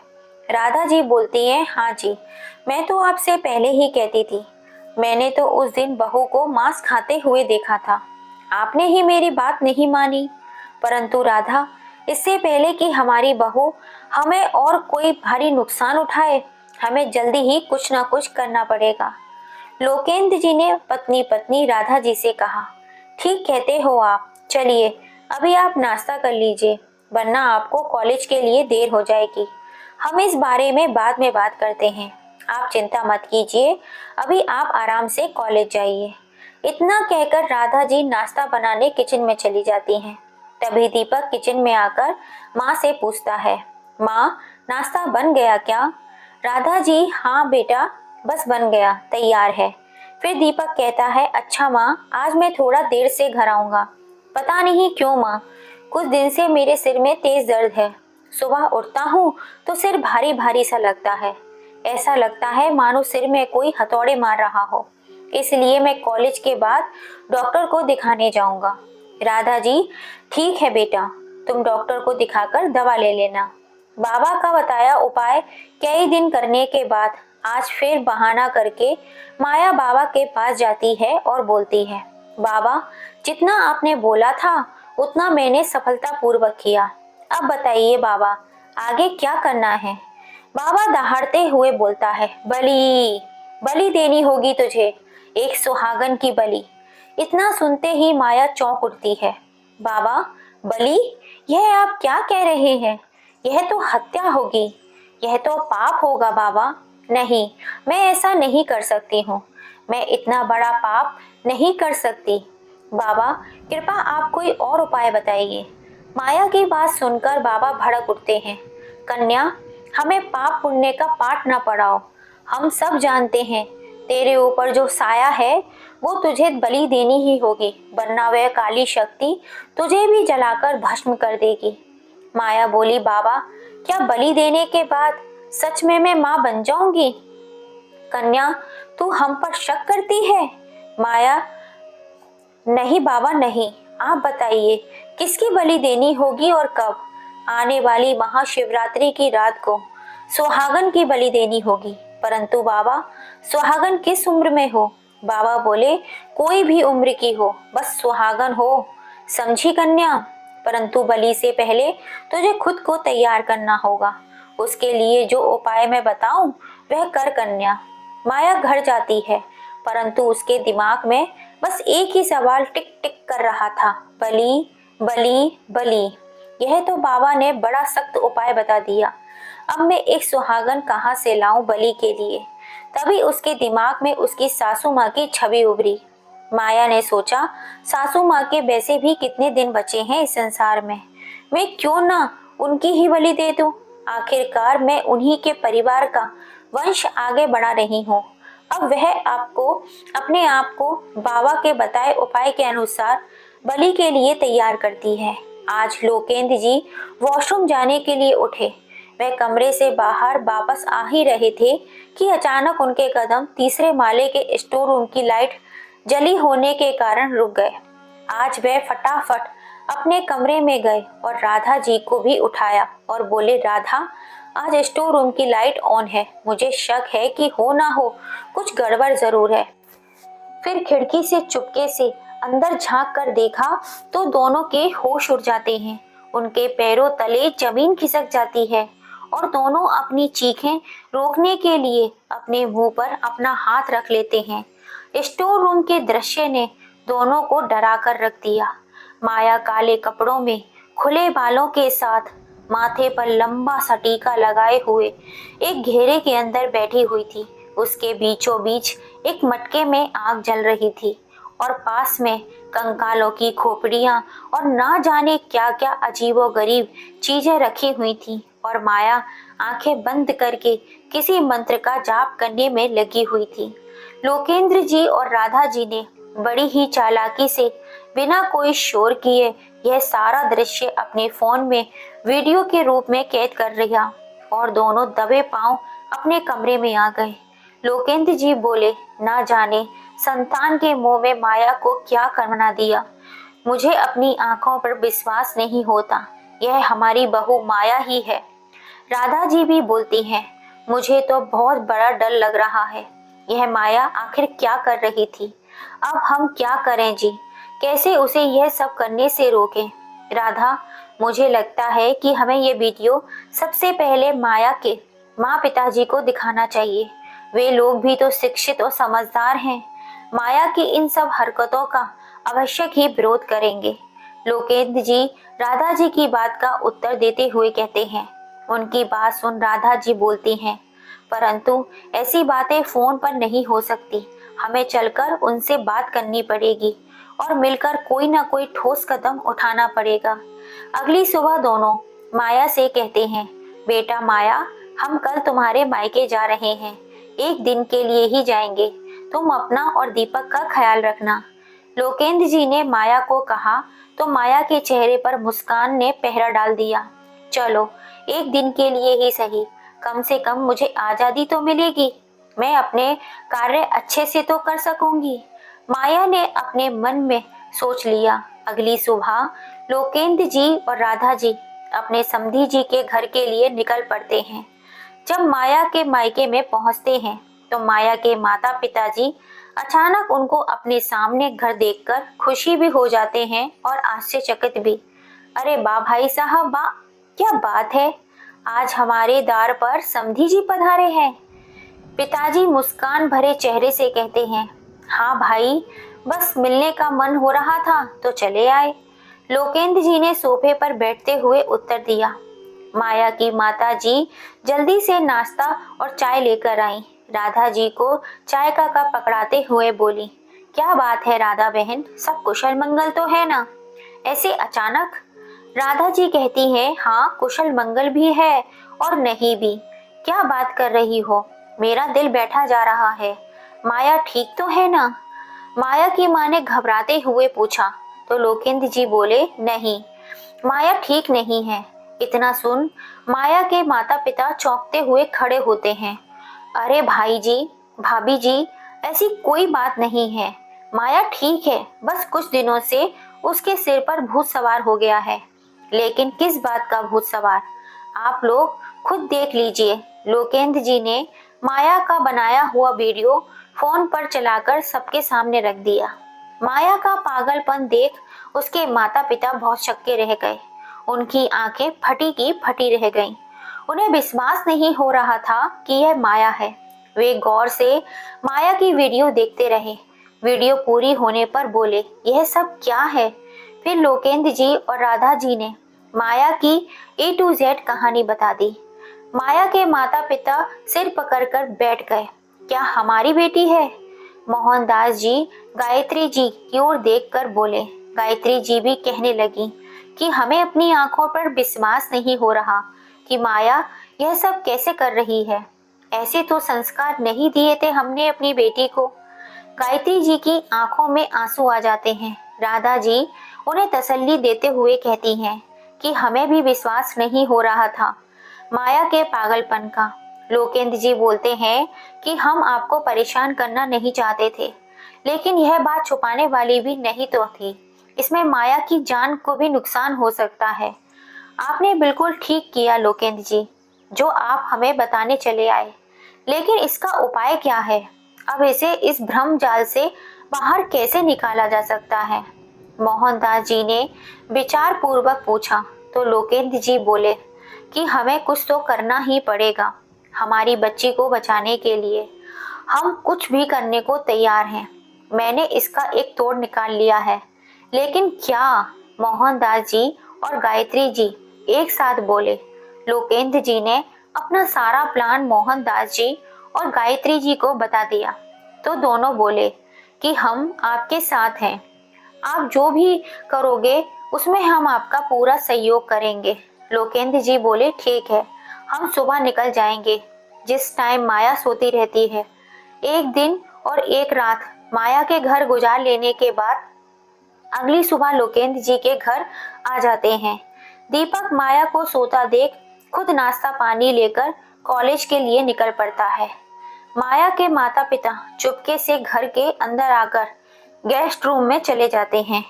Speaker 1: राधा जी बोलती हैं, हाँ जी, मैं तो आपसे पहले ही कहती थी। मैंने तो उस दिन बहू को मांस खाते हुए देखा था, आपने ही मेरी बात नहीं मानी। परंतु राधा, इससे पहले कि हमारी बहू हमें और कोई भारी नुकसान उठाए, हमें जल्दी ही कुछ ना कुछ करना पड़ेगा। लोकेंद्र जी ने पत्नी पत्नी राधा जी से कहा, ठीक कहते हो आप, चलिए अभी आप नाश्ता कर लीजिए, वरना आपको कॉलेज के लिए देर हो जाएगी। हम इस बारे में बाद में बात करते हैं, आप चिंता मत कीजिए, अभी आप आराम से कॉलेज जाइए। इतना कहकर राधा जी नाश्ता बनाने किचन में चली जाती हैं। तभी दीपक किचन में आकर माँ से पूछता है, माँ नाश्ता बन गया क्या? राधा जी, हाँ बेटा, बस बन गया, तैयार है। फिर दीपक कहता है, अच्छा माँ, आज मैं थोड़ा देर से घर आऊँगा। पता नहीं क्यों माँ, कुछ दिन से मेरे सिर में तेज दर्द है। सुबह उठता हूँ तो सिर भारी भारी सा लगता है, ऐसा लगता है मानो सिर में कोई हथौड़े मार रहा हो। इसलिए मैं कॉलेज के बाद डॉक्टर को दिखाने जाऊंगा। राधा जी, ठीक है बेटा, तुम डॉक्टर को दिखाकर दवा ले लेना। बाबा का बताया उपाय कई दिन करने के बाद आज फिर बहाना करके माया बाबा के पास जाती है और बोलती है, बाबा जितना आपने बोला था उतना मैंने सफलतापूर्वक किया, अब बताइए बाबा, आगे क्या करना है? बाबा दहाड़ते हुए बोलता है, बलि बलि देनी होगी तुझे, एक सुहागन की बलि। इतना सुनते ही माया चौंक उठती है। बाबा, बलि? यह आप क्या कह रहे हैं? यह तो हत्या होगी, यह तो पाप होगा बाबा। नहीं, मैं ऐसा नहीं कर सकती हूँ, मैं इतना बड़ा पाप नहीं कर सकती। बाबा, कृपा आप कोई और उपाय बताइए। माया की बात सुनकर बाबा भड़क उठते हैं। कन्या, हमें पाप पुण्य का पाठ न पढ़ाओ। हम सब जानते हैं तेरे ऊपर जो साया है वो तुझे बलि देनी ही होगी, वरना वह काली शक्ति तुझे भी जलाकर भस्म कर देगी। माया बोली, बाबा, क्या बलि देने के बाद सच में मैं माँ बन जाऊंगी? कन्या, तू हम पर शक करती है? माया, नहीं बाबा नहीं, आप बताइए किसकी बलि देनी होगी और कब? आने वाली महाशिवरात्रि की रात को सुहागन की बलि देनी होगी। परंतु बाबा, सुहागन किस उम्र में हो? बाबा बोले, कोई भी उम्र की हो, बस सुहागन हो, समझी कन्या? परंतु बलि से पहले तुझे खुद को तैयार करना होगा। उसके लिए जो उपाय मैं बताऊं वह कर कन्या। माया घर जाती है, परंतु उसके दिमाग में बस एक ही सवाल टिक टिक कर रहा था, बलि बलि बलि। यह तो बाबा ने बड़ा सख्त उपाय बता दिया। अब मैं एक सुहागन कहाँ से लाऊं बलि के लिए? तभी उसके दिमाग में उसकी सासू माँ की छवि उभरी। माया ने सोचा, सासू माँ के वैसे भी कितने दिन बचे हैं इस संसार में, मैं क्यों ना उनकी ही बलि दे दूं। आखिरकार मैं उन्हीं के परिवार का वंश आगे बढ़ा रही हूँ। अब वह आपको अपने आप को बाबा के बताए उपाय के अनुसार बलि के लिए तैयार करती है। आज लोकेंद्र जी वॉशरूम जाने के लिए उठे। वह कमरे से बाहर वापस आ ही रहे थे कि अचानक उनके कदम तीसरे माले के स्टोर रूम की लाइट जली होने के कारण रुक गए। आज वह फटाफट अपने कमरे में गए और राधा जी को भी उठाया और बोले, राधा, आज स्टोर रूम की लाइट ऑन है, मुझे शक है कि हो ना हो कुछ गड़बड़ जरूर है। फिर खिड़की से चुपके से अंदर झांक कर देखा तो दोनों के होश उड़ जाते हैं। उनके पैरों तले जमीन खिसक जाती है और दोनों अपनी चीखें रोकने के लिए अपने मुंह पर अपना हाथ रख लेते हैं। स्टोर रूम के दृश्य ने दोनों को डरा कर रख दिया। माया काले कपड़ों में, खुले बालों के साथ, माथे पर लंबा सा टीका लगाए हुए एक घेरे के अंदर बैठी हुई थी। उसके बीचों बीच एक मटके में आग जल रही थी और पास में कंकालों की खोपड़ियां और ना जाने क्या क्या अजीबोगरीब चीजें रखी हुई थी और माया आंखें बंद करके किसी मंत्र का जाप करने में लगी हुई थी। लोकेंद्र जी और राधा जी ने बड़ी ही चालाकी से बिना कोई शोर किए यह सारा दृश्य अपने फोन में वीडियो के रूप में कैद कर लिया और दोनों दबे पांव अपने कमरे में आ गए। लोकेंद्र जी बोले, ना जाने संतान के मुंह में माया को क्या करना दिया। मुझे अपनी आंखों पर विश्वास नहीं होता, यह हमारी बहू माया ही है। राधा जी भी बोलती हैं, मुझे तो बहुत बड़ा डर लग रहा है, यह माया आखिर क्या कर रही थी। अब हम क्या करें जी, कैसे उसे यह सब करने से रोकें। राधा, मुझे लगता है कि हमें ये वीडियो सबसे पहले माया के माँ पिताजी को दिखाना चाहिए। वे लोग भी तो शिक्षित और समझदार हैं, माया की इन सब हरकतों का आवश्यक ही विरोध करेंगे। लोकेंद्र जी राधा जी की बात का उत्तर देते हुए कहते हैं। उनकी बात सुन राधा जी बोलती हैं, परंतु ऐसी बातें फोन पर नहीं हो सकती, हमें चलकर उनसे बात करनी पड़ेगी और मिलकर कोई ना कोई ठोस कदम उठाना पड़ेगा। अगली सुबह दोनों माया से कहते हैं, बेटा माया, हम कल तुम्हारे मायके जा रहे हैं, एक दिन के लिए ही जाएंगे, तुम अपना और दीपक का ख्याल रखना। लोकेंद्र जी ने माया को कहा तो माया के चेहरे पर मुस्कान ने पहरा डाल दिया। चलो, एक दिन के लिए ही सही, कम से कम मुझे आजादी तो मिलेगी, मैं अपने कार्य अच्छे से तो कर सकूंगी, माया ने अपने मन में सोच लिया। अगली सुबह लोकेंद्र जी और राधा जी अपने समधी जी के घर के लिए निकल पड़ते हैं। जब माया के मायके में पहुंचते हैं तो माया के माता पिताजी अचानक उनको अपने सामने घर देखकर खुशी भी हो जाते हैं और आश्चर्यचकित भी। अरे वाह भाई साहब वाह, क्या बात है, आज हमारे द्वार पर समधी जी पधारे हैं। पिताजी मुस्कान भरे चेहरे से कहते हैं, हाँ भाई, बस मिलने का मन हो रहा था तो चले आए। लोकेंद्र जी ने सोफे पर बैठते हुए उत्तर दिया। माया की माता जी जल्दी से नाश्ता और चाय लेकर आई। राधा जी को चाय का कप पकड़ाते हुए बोली, क्या बात है राधा बहन, सब कुशल मंगल तो है ना? ऐसे अचानक? राधा जी कहती है, हाँ कुशल मंगल भी है और नहीं भी। क्या बात कर रही हो, मेरा दिल बैठा जा रहा है। माया ठीक तो है ना? माया की माँ ने घबराते हुए पूछा तो लोकेंद्र जी बोले, नहीं, माया ठीक नहीं है। इतना सुन माया के माता पिता चौंकते हुए खड़े होते हैं। अरे भाई जी, भाभी जी, ऐसी कोई बात नहीं है, माया ठीक है, बस कुछ दिनों से उसके सिर पर भूत सवार हो गया है। लेकिन किस बात का भूत सवार, आप लोग खुद देख लीजिए। लोकेंद्र जी ने माया का बनाया हुआ वीडियो फोन पर चलाकर सबके सामने रख दिया। माया का पागलपन देख उसके माता पिता बहुत छक्के रह गए। उनकी आंखें फटी की फटी रह गईं। उन्हें विश्वास नहीं हो रहा था कि यह माया है। वे गौर से माया की वीडियो देखते रहे। वीडियो पूरी होने पर बोले, यह सब क्या है? फिर लोकेंद्र जी और राधा जी ने माया की A to Z कहानी बता दी। माया के माता पिता सिर पकड़कर बैठ गए। क्या हमारी बेटी है? मोहनदास जी गायत्री जी की ओर देखकर बोले। गायत्री जी भी कहने लगी कि हमें अपनी आंखों पर विश्वास नहीं हो रहा कि माया यह सब कैसे कर रही है। ऐसे तो संस्कार नहीं दिए थे हमने अपनी बेटी को। गायत्री जी की आंखों में आंसू आ जाते हैं। राधा जी उन्हें तसल्ली देते हुए कहती हैं कि हमें भी विश्वास नहीं हो रहा था माया के पागलपन का। लोकेंद्र जी बोलते हैं कि हम आपको परेशान करना नहीं चाहते थे, लेकिन यह बात छुपाने वाली भी नहीं तो थी। इसमें माया की जान को भी नुकसान हो सकता है। आपने बिल्कुल ठीक किया लोकेंद्र जी, जो आप हमें बताने चले आए। लेकिन इसका उपाय क्या है? अब इसे इस भ्रम जाल से बाहर कैसे निकाला जा सकता है? मोहनदास जी ने विचार पूर्वक पूछा तो लोकेंद्र जी बोले कि हमें कुछ तो करना ही पड़ेगा हमारी बच्ची को बचाने के लिए। हम कुछ भी करने को तैयार हैं। मैंने इसका एक तोड़ निकाल लिया है। लेकिन क्या? मोहनदास जी और गायत्री जी एक साथ बोले। लोकेंद्र जी ने अपना सारा प्लान मोहनदास जी और गायत्री जी को बता दिया तो दोनों बोले कि हम आपके साथ हैं। आप जो भी करोगे उसमें हम आपका पूरा सहयोग करेंगे। लोकेंद्र जी बोले, ठीक है, हम सुबह निकल जाएंगे जिस टाइम माया सोती रहती है। एक दिन और एक रात माया के घर गुजार लेने के बाद अगली सुबह लोकेंद्र जी के घर आ जाते हैं। दीपक माया को सोता देख खुद नाश्ता पानी लेकर कॉलेज के लिए निकल पड़ता है। माया के माता पिता चुपके से घर के अंदर आकर गेस्ट रूम में चले जाते हैं,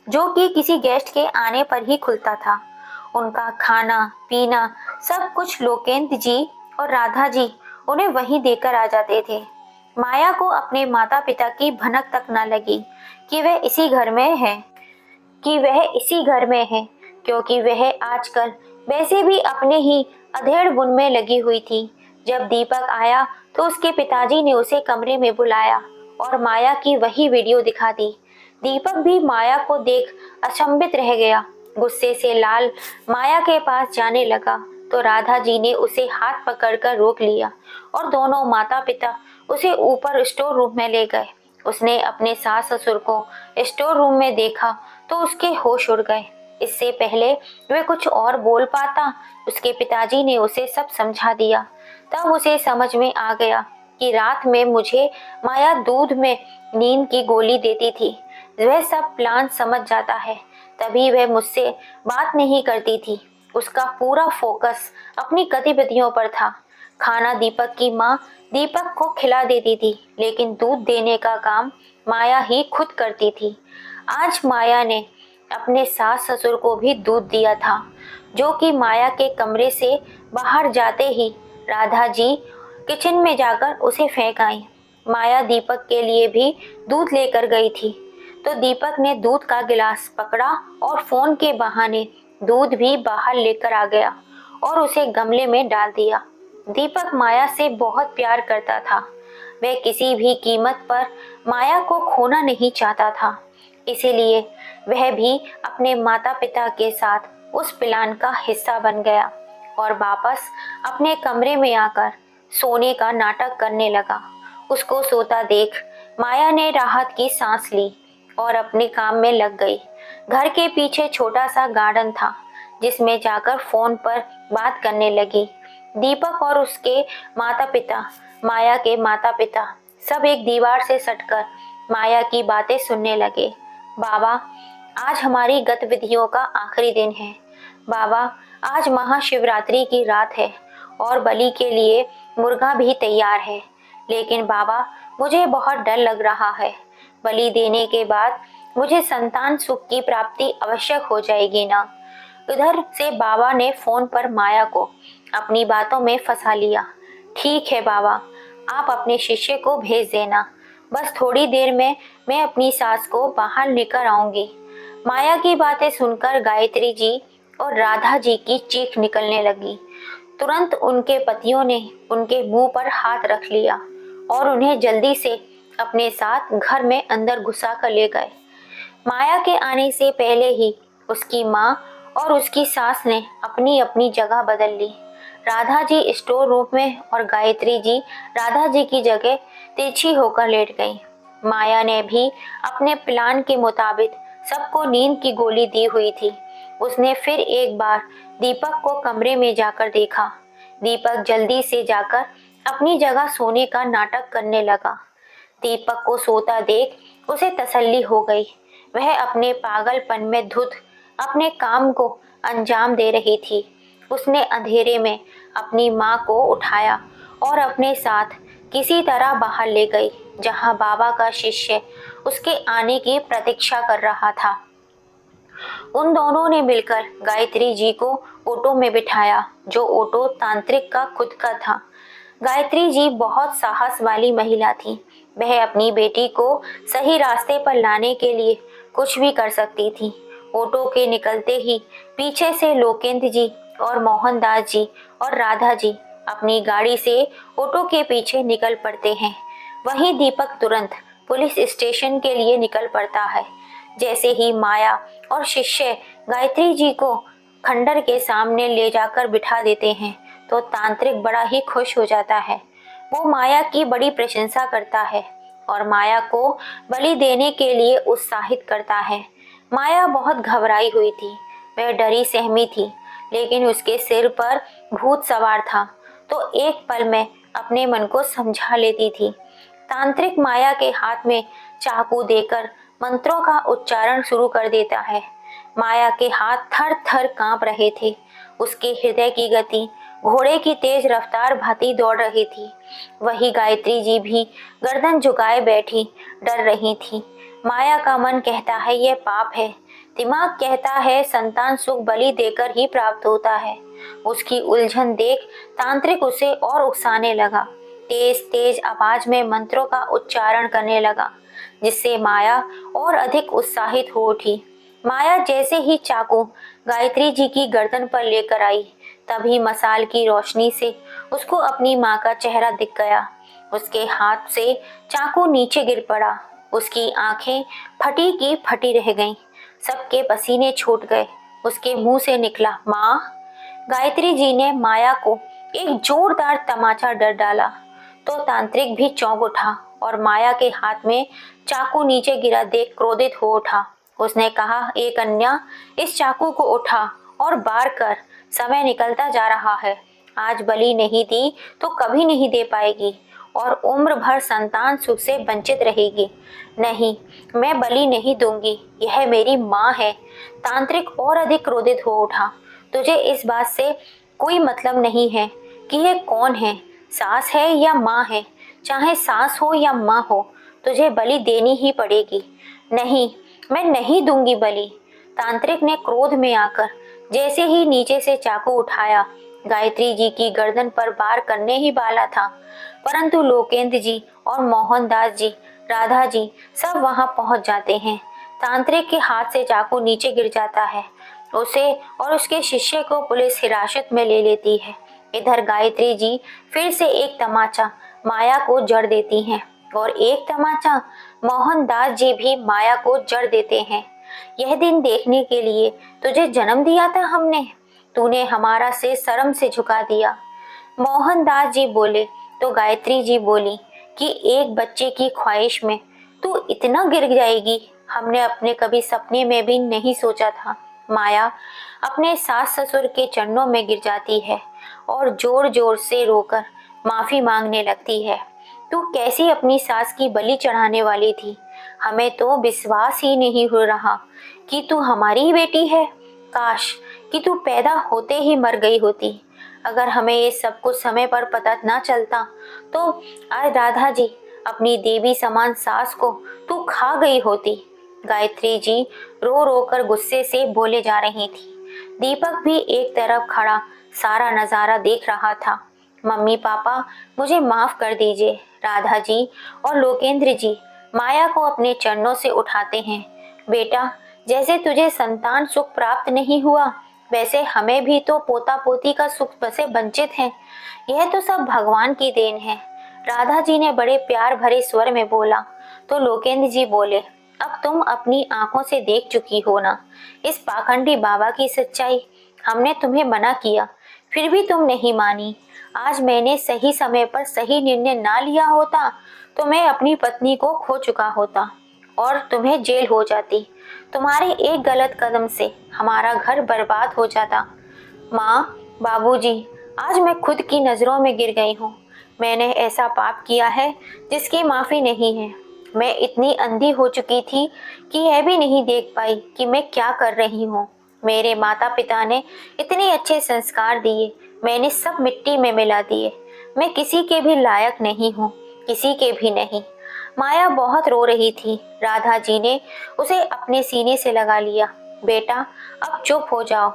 Speaker 1: जो कि किसी गेस्ट के आने पर ही खुलता था। उनका खाना पीना सब कुछ लोकेंद्र जी और राधा जी उन्हें वहीं देकर आ जाते थे। माया को अपने माता पिता की भनक तक न लगी कि वह इसी घर में है, क्योंकि वह आजकल वैसे भी अपने ही अधेड़ बुन में लगी हुई थी। जब दीपक आया तो उसके पिताजी ने उसे कमरे में बुलाया और माया की वही वीडियो दिखा दी। दीपक भी माया को देख अचंभित रह गया। गुस्से से लाल माया के पास जाने लगा तो राधा जी ने उसे हाथ पकड़कर रोक लिया और दोनों माता पिता उसे ऊपर स्टोर रूम में ले गए। उसने अपने सास ससुर को स्टोर रूम में देखा तो उसके होश उड़ गए। इससे पहले वे कुछ और बोल पाता, उसके पिताजी ने उसे सब समझा दिया। तब उसे समझ में आ गया कि रात में मुझे माया दूध में नींद की गोली देती थी। वह सब प्लान समझ जाता है, तभी वह मुझसे बात नहीं करती थी। उसका पूरा फोकस अपनी गतिविधियों पर था। खाना दीपक की माँ दीपक को खिला देती थी, लेकिन दूध देने का काम माया ही खुद करती थी। आज माया ने अपने सास ससुर को भी दूध दिया था, जो कि माया के कमरे से बाहर जाते ही राधा जी किचन में जाकर उसे फेंक आई। माया दीपक के लिए भी दूध लेकर गई थी, तो दीपक ने दूध का गिलास पकड़ा और फोन के बहाने दूध भी बाहर लेकर आ गया और उसे गमले में डाल दिया। दीपक माया से बहुत प्यार करता था। वह किसी भी कीमत पर माया को खोना नहीं चाहता था। इसीलिए वह भी अपने माता पिता के साथ उस प्लान का हिस्सा बन गया और वापस अपने कमरे में आकर सोने का नाटक करने लगा। उसको सोता देख माया ने राहत की सांस ली और अपने काम में लग गई। घर के पीछे छोटा सा गार्डन था जिसमें जाकर फोन पर बात करने लगी। दीपक और उसके माता पिता, माया के माता पिता सब एक दीवार से सटकर माया की बातें सुनने लगे। बाबा, आज हमारी गतिविधियों का आखिरी दिन है। बाबा, आज महाशिवरात्रि की रात है और बलि के लिए मुर्गा भी तैयार है। लेकिन बाबा, मुझे बहुत डर लग रहा है। बलि देने के बाद मुझे संतान सुख की प्राप्ति आवश्यक हो जाएगी ना। उधर से बाबा ने फोन पर माया को अपनी बातों में फंसा लिया। ठीक है बाबा, आप अपने शिष्य को भेज देना। बस थोड़ी देर में मैं अपनी सास को बाहर लेकर आऊंगी। माया की बातें सुनकर गायत्री जी और राधा जी की चीख निकलने लगी। तुरंत उनके पतियों ने उनके मुंह पर हाथ रख लिया और उन्हें जल्दी से अपने साथ घर में अंदर घुसा कर ले गए। माया के आने से पहले ही उसकी माँ और उसकी सास ने अपनी अपनी जगह बदल ली। राधा जी स्टोर रूम में और गायत्री जी राधा जी की जगह तिरछी होकर लेट गई। माया ने भी अपने प्लान के मुताबिक सबको नींद की गोली दी हुई थी। उसने फिर एक बार दीपक को कमरे में जाकर देखा। दीपक जल्दी से जाकर अपनी जगह सोने का नाटक करने लगा। दीपक को सोता देख उसे तसल्ली हो गई। वह अपने पागलपन में धुत अपने काम को अंजाम दे रही थी। उसने अंधेरे में अपनी माँ को उठाया और अपने साथ किसी तरह बाहर ले गई, जहाँ बाबा का शिष्य उसके आने की प्रतीक्षा कर रहा था। उन दोनों ने मिलकर गायत्री जी को ऑटो में बिठाया, जो ऑटो तांत्रिक का खुद का था। गायत्री जी बहुत साहस वाली महिला थी। वह अपनी बेटी को सही रास्ते पर लाने के लिए कुछ भी कर सकती थी। ऑटो के निकलते ही पीछे से लोकेंद्र जी और मोहनदास जी और राधा जी अपनी गाड़ी से ऑटो के पीछे निकल पड़ते हैं। वहीं दीपक तुरंत पुलिस स्टेशन के लिए निकल पड़ता है। जैसे ही माया और शिष्य गायत्री जी को खंडर के सामने ले जाकर बिठा देते हैं तो तांत्रिक बड़ा ही खुश हो जाता है। वो माया की बड़ी प्रशंसा करता है और माया को बलि देने के लिए उत्साहित करता है। माया बहुत घबराई हुई थी। वह डरी सहमी थी, लेकिन उसके सिर पर भूत सवार था तो एक पल में अपने मन को समझा लेती थी। तांत्रिक माया के हाथ में चाकू देकर मंत्रों का उच्चारण शुरू कर देता है। माया के हाथ थर थर कांप रहे थे। उसके हृदय की गति घोड़े की तेज रफ्तार भांति दौड़ रही थी। वही गायत्री जी भी गर्दन झुकाए बैठी डर रही थी। माया का मन कहता है यह पाप है, दिमाग कहता है संतान सुख बलि देकर ही प्राप्त होता है। उसकी उलझन देख तांत्रिक उसे और उकसाने लगा। तेज तेज आवाज में मंत्रों का उच्चारण करने लगा, जिससे माया और अधिक उत्साहित हो उठी। माया जैसे ही चाकू गायत्री जी की गर्दन पर लेकर आई, तभी मसाल की रोशनी से उसको अपनी माँ का चेहरा दिख गया। उसके हाथ से चाकू नीचे गिर पड़ा। उसकी आंखें फटी की फटी रह गईं। सबके पसीने छूट गए। उसके मुंह से निकला, माँ। गायत्री जी ने माया को एक जोरदार तमाचा डर डाला तो तांत्रिक भी चौंक उठा और माया के हाथ में चाकू नीचे गिरा देख क्रोधित हो उठा। उसने कहा, ए कन्या, इस चाकू को उठा और बार कर। समय निकलता जा रहा है। आज बलि नहीं दी तो कभी नहीं दे पाएगी और उम्र भर संतान सुख से वंचित रहेगी। नहीं, मैं बलि नहीं दूंगी। यह मेरी माँ है। तांत्रिक और अधिक क्रोधित हो उठा। तुझे इस बात से कोई मतलब नहीं है कि यह कौन है, सास है या माँ है। चाहे सास हो या माँ हो, तुझे बलि देनी ही पड़ेगी। नहीं, मैं नहीं दूंगी बलि। तांत्रिक ने क्रोध में आकर जैसे ही नीचे से चाकू उठाया, गायत्री जी की गर्दन पर वार करने ही वाला था, परंतु लोकेंद्र जी और मोहनदास जी, राधा जी सब वहां पहुंच जाते हैं। तांत्रिक के हाथ से चाकू नीचे गिर जाता है। उसे और उसके शिष्य को पुलिस हिरासत में ले लेती है। इधर गायत्री जी फिर से एक तमाचा माया को जड़ देती हैं और एक तमाचा मोहनदास जी भी माया को जड़ देते हैं। यह दिन देखने के लिए तुझे जन्म दिया था हमने, तूने हमारा सिर शर्म से झुका दिया। मोहनदास जी बोले तो गायत्री जी बोली कि एक बच्चे की ख्वाहिश में तू इतना गिर जाएगी, हमने अपने कभी सपने में भी नहीं सोचा था। माया अपने सास ससुर के चरणों में गिर जाती है और जोर जोर से रोकर माफी मांगने लगती है। तू कैसी अपनी सास की बलि चढ़ाने वाली थी, हमें तो विश्वास ही नहीं हो रहा कि तू हमारी ही बेटी है। काश कि तू पैदा होते ही मर गई होती। अगर हमें ये सब कुछ समय पर पता न चलता तो आज राधा जी अपनी देवी समान सास को तू खा गई होती। गायत्री जी रो रो कर गुस्से से बोले जा रही थी। दीपक भी एक तरफ खड़ा सारा नजारा देख रहा था। मम्मी पापा मुझे माफ कर दीजिए। राधा जी और लोकेंद्र जी माया को अपने चरणों से उठाते हैं। बेटा, जैसे तुझे संतान सुख प्राप्त नहीं हुआ, वैसे हमें भी तो पोता पोती का सुख से वंचित हैं। यह तो सब भगवान की देन है। राधा जी ने बड़े प्यार भरे स्वर में बोला तो लोकेंद्र जी बोले, अब तुम अपनी आंखों से देख चुकी हो ना इस पाखंडी बाबा की सच्चाई। हमने तुम्हें मना किया, फिर भी तुम नहीं मानी। आज मैंने सही समय पर सही निर्णय ना लिया होता तो मैं अपनी पत्नी को खो चुका होता और तुम्हें जेल हो जाती। तुम्हारे एक गलत कदम से हमारा घर बर्बाद हो जाता। माँ, बाबूजी, आज मैं खुद की नजरों में गिर गई हूँ। मैंने ऐसा पाप किया है जिसकी माफी नहीं है। मैं इतनी अंधी हो चुकी थी कि यह भी नहीं देख पाई कि मैं क्या कर रही हूँ। मेरे माता पिता ने इतने अच्छे संस्कार दिए, मैंने सब मिट्टी में मिला दिए। मैं किसी के भी लायक नहीं हूँ, किसी के भी नहीं। माया बहुत रो रही थी। राधा जी ने उसे अपने सीने से लगा लिया। बेटा, अब चुप हो जाओ।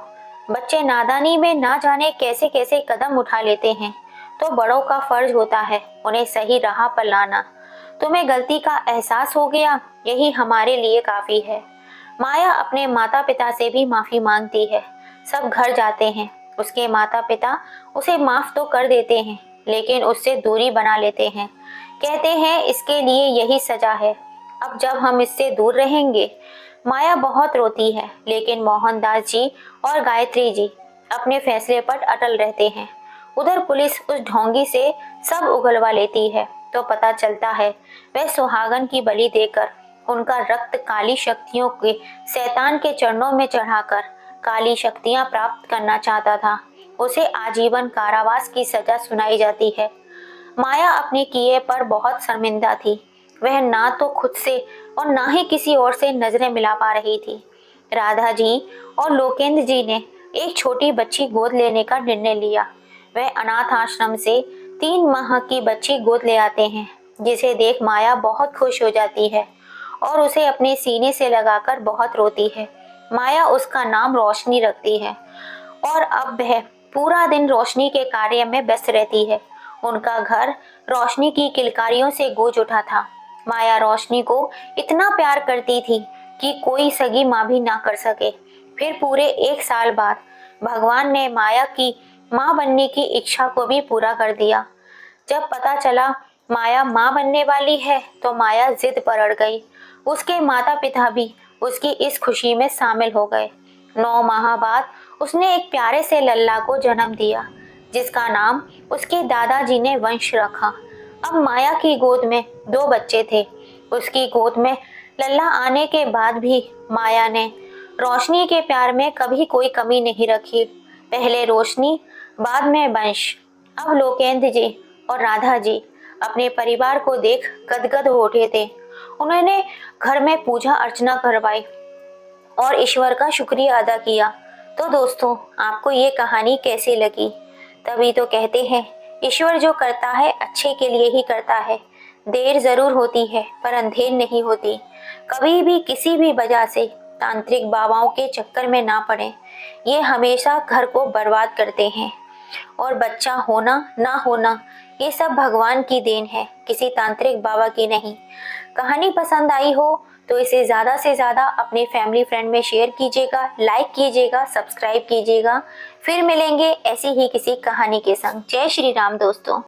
Speaker 1: बच्चे नादानी में ना जाने कैसे कैसे कदम उठा लेते हैं, तो बड़ों का फर्ज होता है उन्हें सही राह पर लाना। तुम्हें गलती का एहसास हो गया, यही हमारे लिए काफी है। माया अपने माता पिता से भी माफी मांगती है। सब घर जाते हैं। उसके माता पिता उसे माफ तो कर देते हैं, लेकिन उससे दूरी बना लेते हैं। कहते हैं इसके लिए यही सजा है, अब जब हम इससे दूर रहेंगे। माया बहुत रोती है, लेकिन मोहनदास जी और गायत्री जी अपने फैसले पर अटल रहते हैं। उधर पुलिस उस ढोंगी से सब उगलवा लेती है तो पता चलता है वह सुहागन की बलि देकर उनका रक्त काली शक्तियों के शैतान के चरणों में चढ़ाकर काली शक्तियां प्राप्त करना चाहता था। उसे आजीवन कारावास की सजा सुनाई जाती है। माया अपने किए पर बहुत शर्मिंदा थी। वह ना तो खुद से और ना ही किसी और से नजरें मिला पा रही थी। राधा जी और लोकेंद्र जी ने एक छोटी बच्ची गोद लेने का निर्णय लिया। वह अनाथ आश्रम से 3 माह की बच्ची गोद ले आते हैं, जिसे देख माया बहुत खुश हो जाती है और उसे अपने सीने से लगाकर बहुत रोती है। माया उसका नाम रोशनी रखती है और अब वह पूरा दिन रोशनी के कार्य में व्यस्त रहती है। उनका घर रोशनी की किलकारियों से गूंज उठा था। माया रोशनी को इतना प्यार करती थी कि कोई सगी माँ भी ना कर सके। फिर पूरे 1 साल बाद भगवान ने माया की माँ बनने की इच्छा को भी पूरा कर दिया। जब पता चला माया माँ बनने वाली है तो माया जिद पर अड़ गई। उसके माता पिता भी उसकी इस खुशी में शामिल हो गए। 9 माह बाद उसने एक प्यारे से लल्ला को जन्म दिया, जिसका नाम उसके दादाजी ने वंश रखा। अब माया की गोद में 2 बच्चे थे। उसकी गोद में लल्ला आने के बाद भी माया ने रोशनी के प्यार में कभी कोई कमी नहीं रखी। पहले रोशनी, बाद में वंश। अब लोकेंद्र जी और राधा जी अपने परिवार को देख गदगद हो उठे थे। उन्होंने घर में पूजा अर्चना करवाई और ईश्वर का शुक्रिया अदा किया। तो दोस्तों, आपको ये कहानी कैसी लगी? तभी तो कहते हैं ईश्वर जो करता है अच्छे के लिए ही करता है। देर जरूर होती है पर अंधेर नहीं होती। कभी भी किसी भी वजह से तांत्रिक बाबाओं के चक्कर में ना पड़े। ये हमेशा घर को बर्बाद करते हैं। और बच्चा होना ना होना ये सब भगवान की देन है, किसी तांत्रिक बाबा की नहीं। कहानी पसंद आई हो तो इसे ज़्यादा से ज़्यादा अपने फैमिली फ्रेंड में शेयर कीजिएगा, लाइक कीजिएगा, सब्सक्राइब कीजिएगा। फिर मिलेंगे ऐसी ही किसी कहानी के संग। जय श्री राम दोस्तों।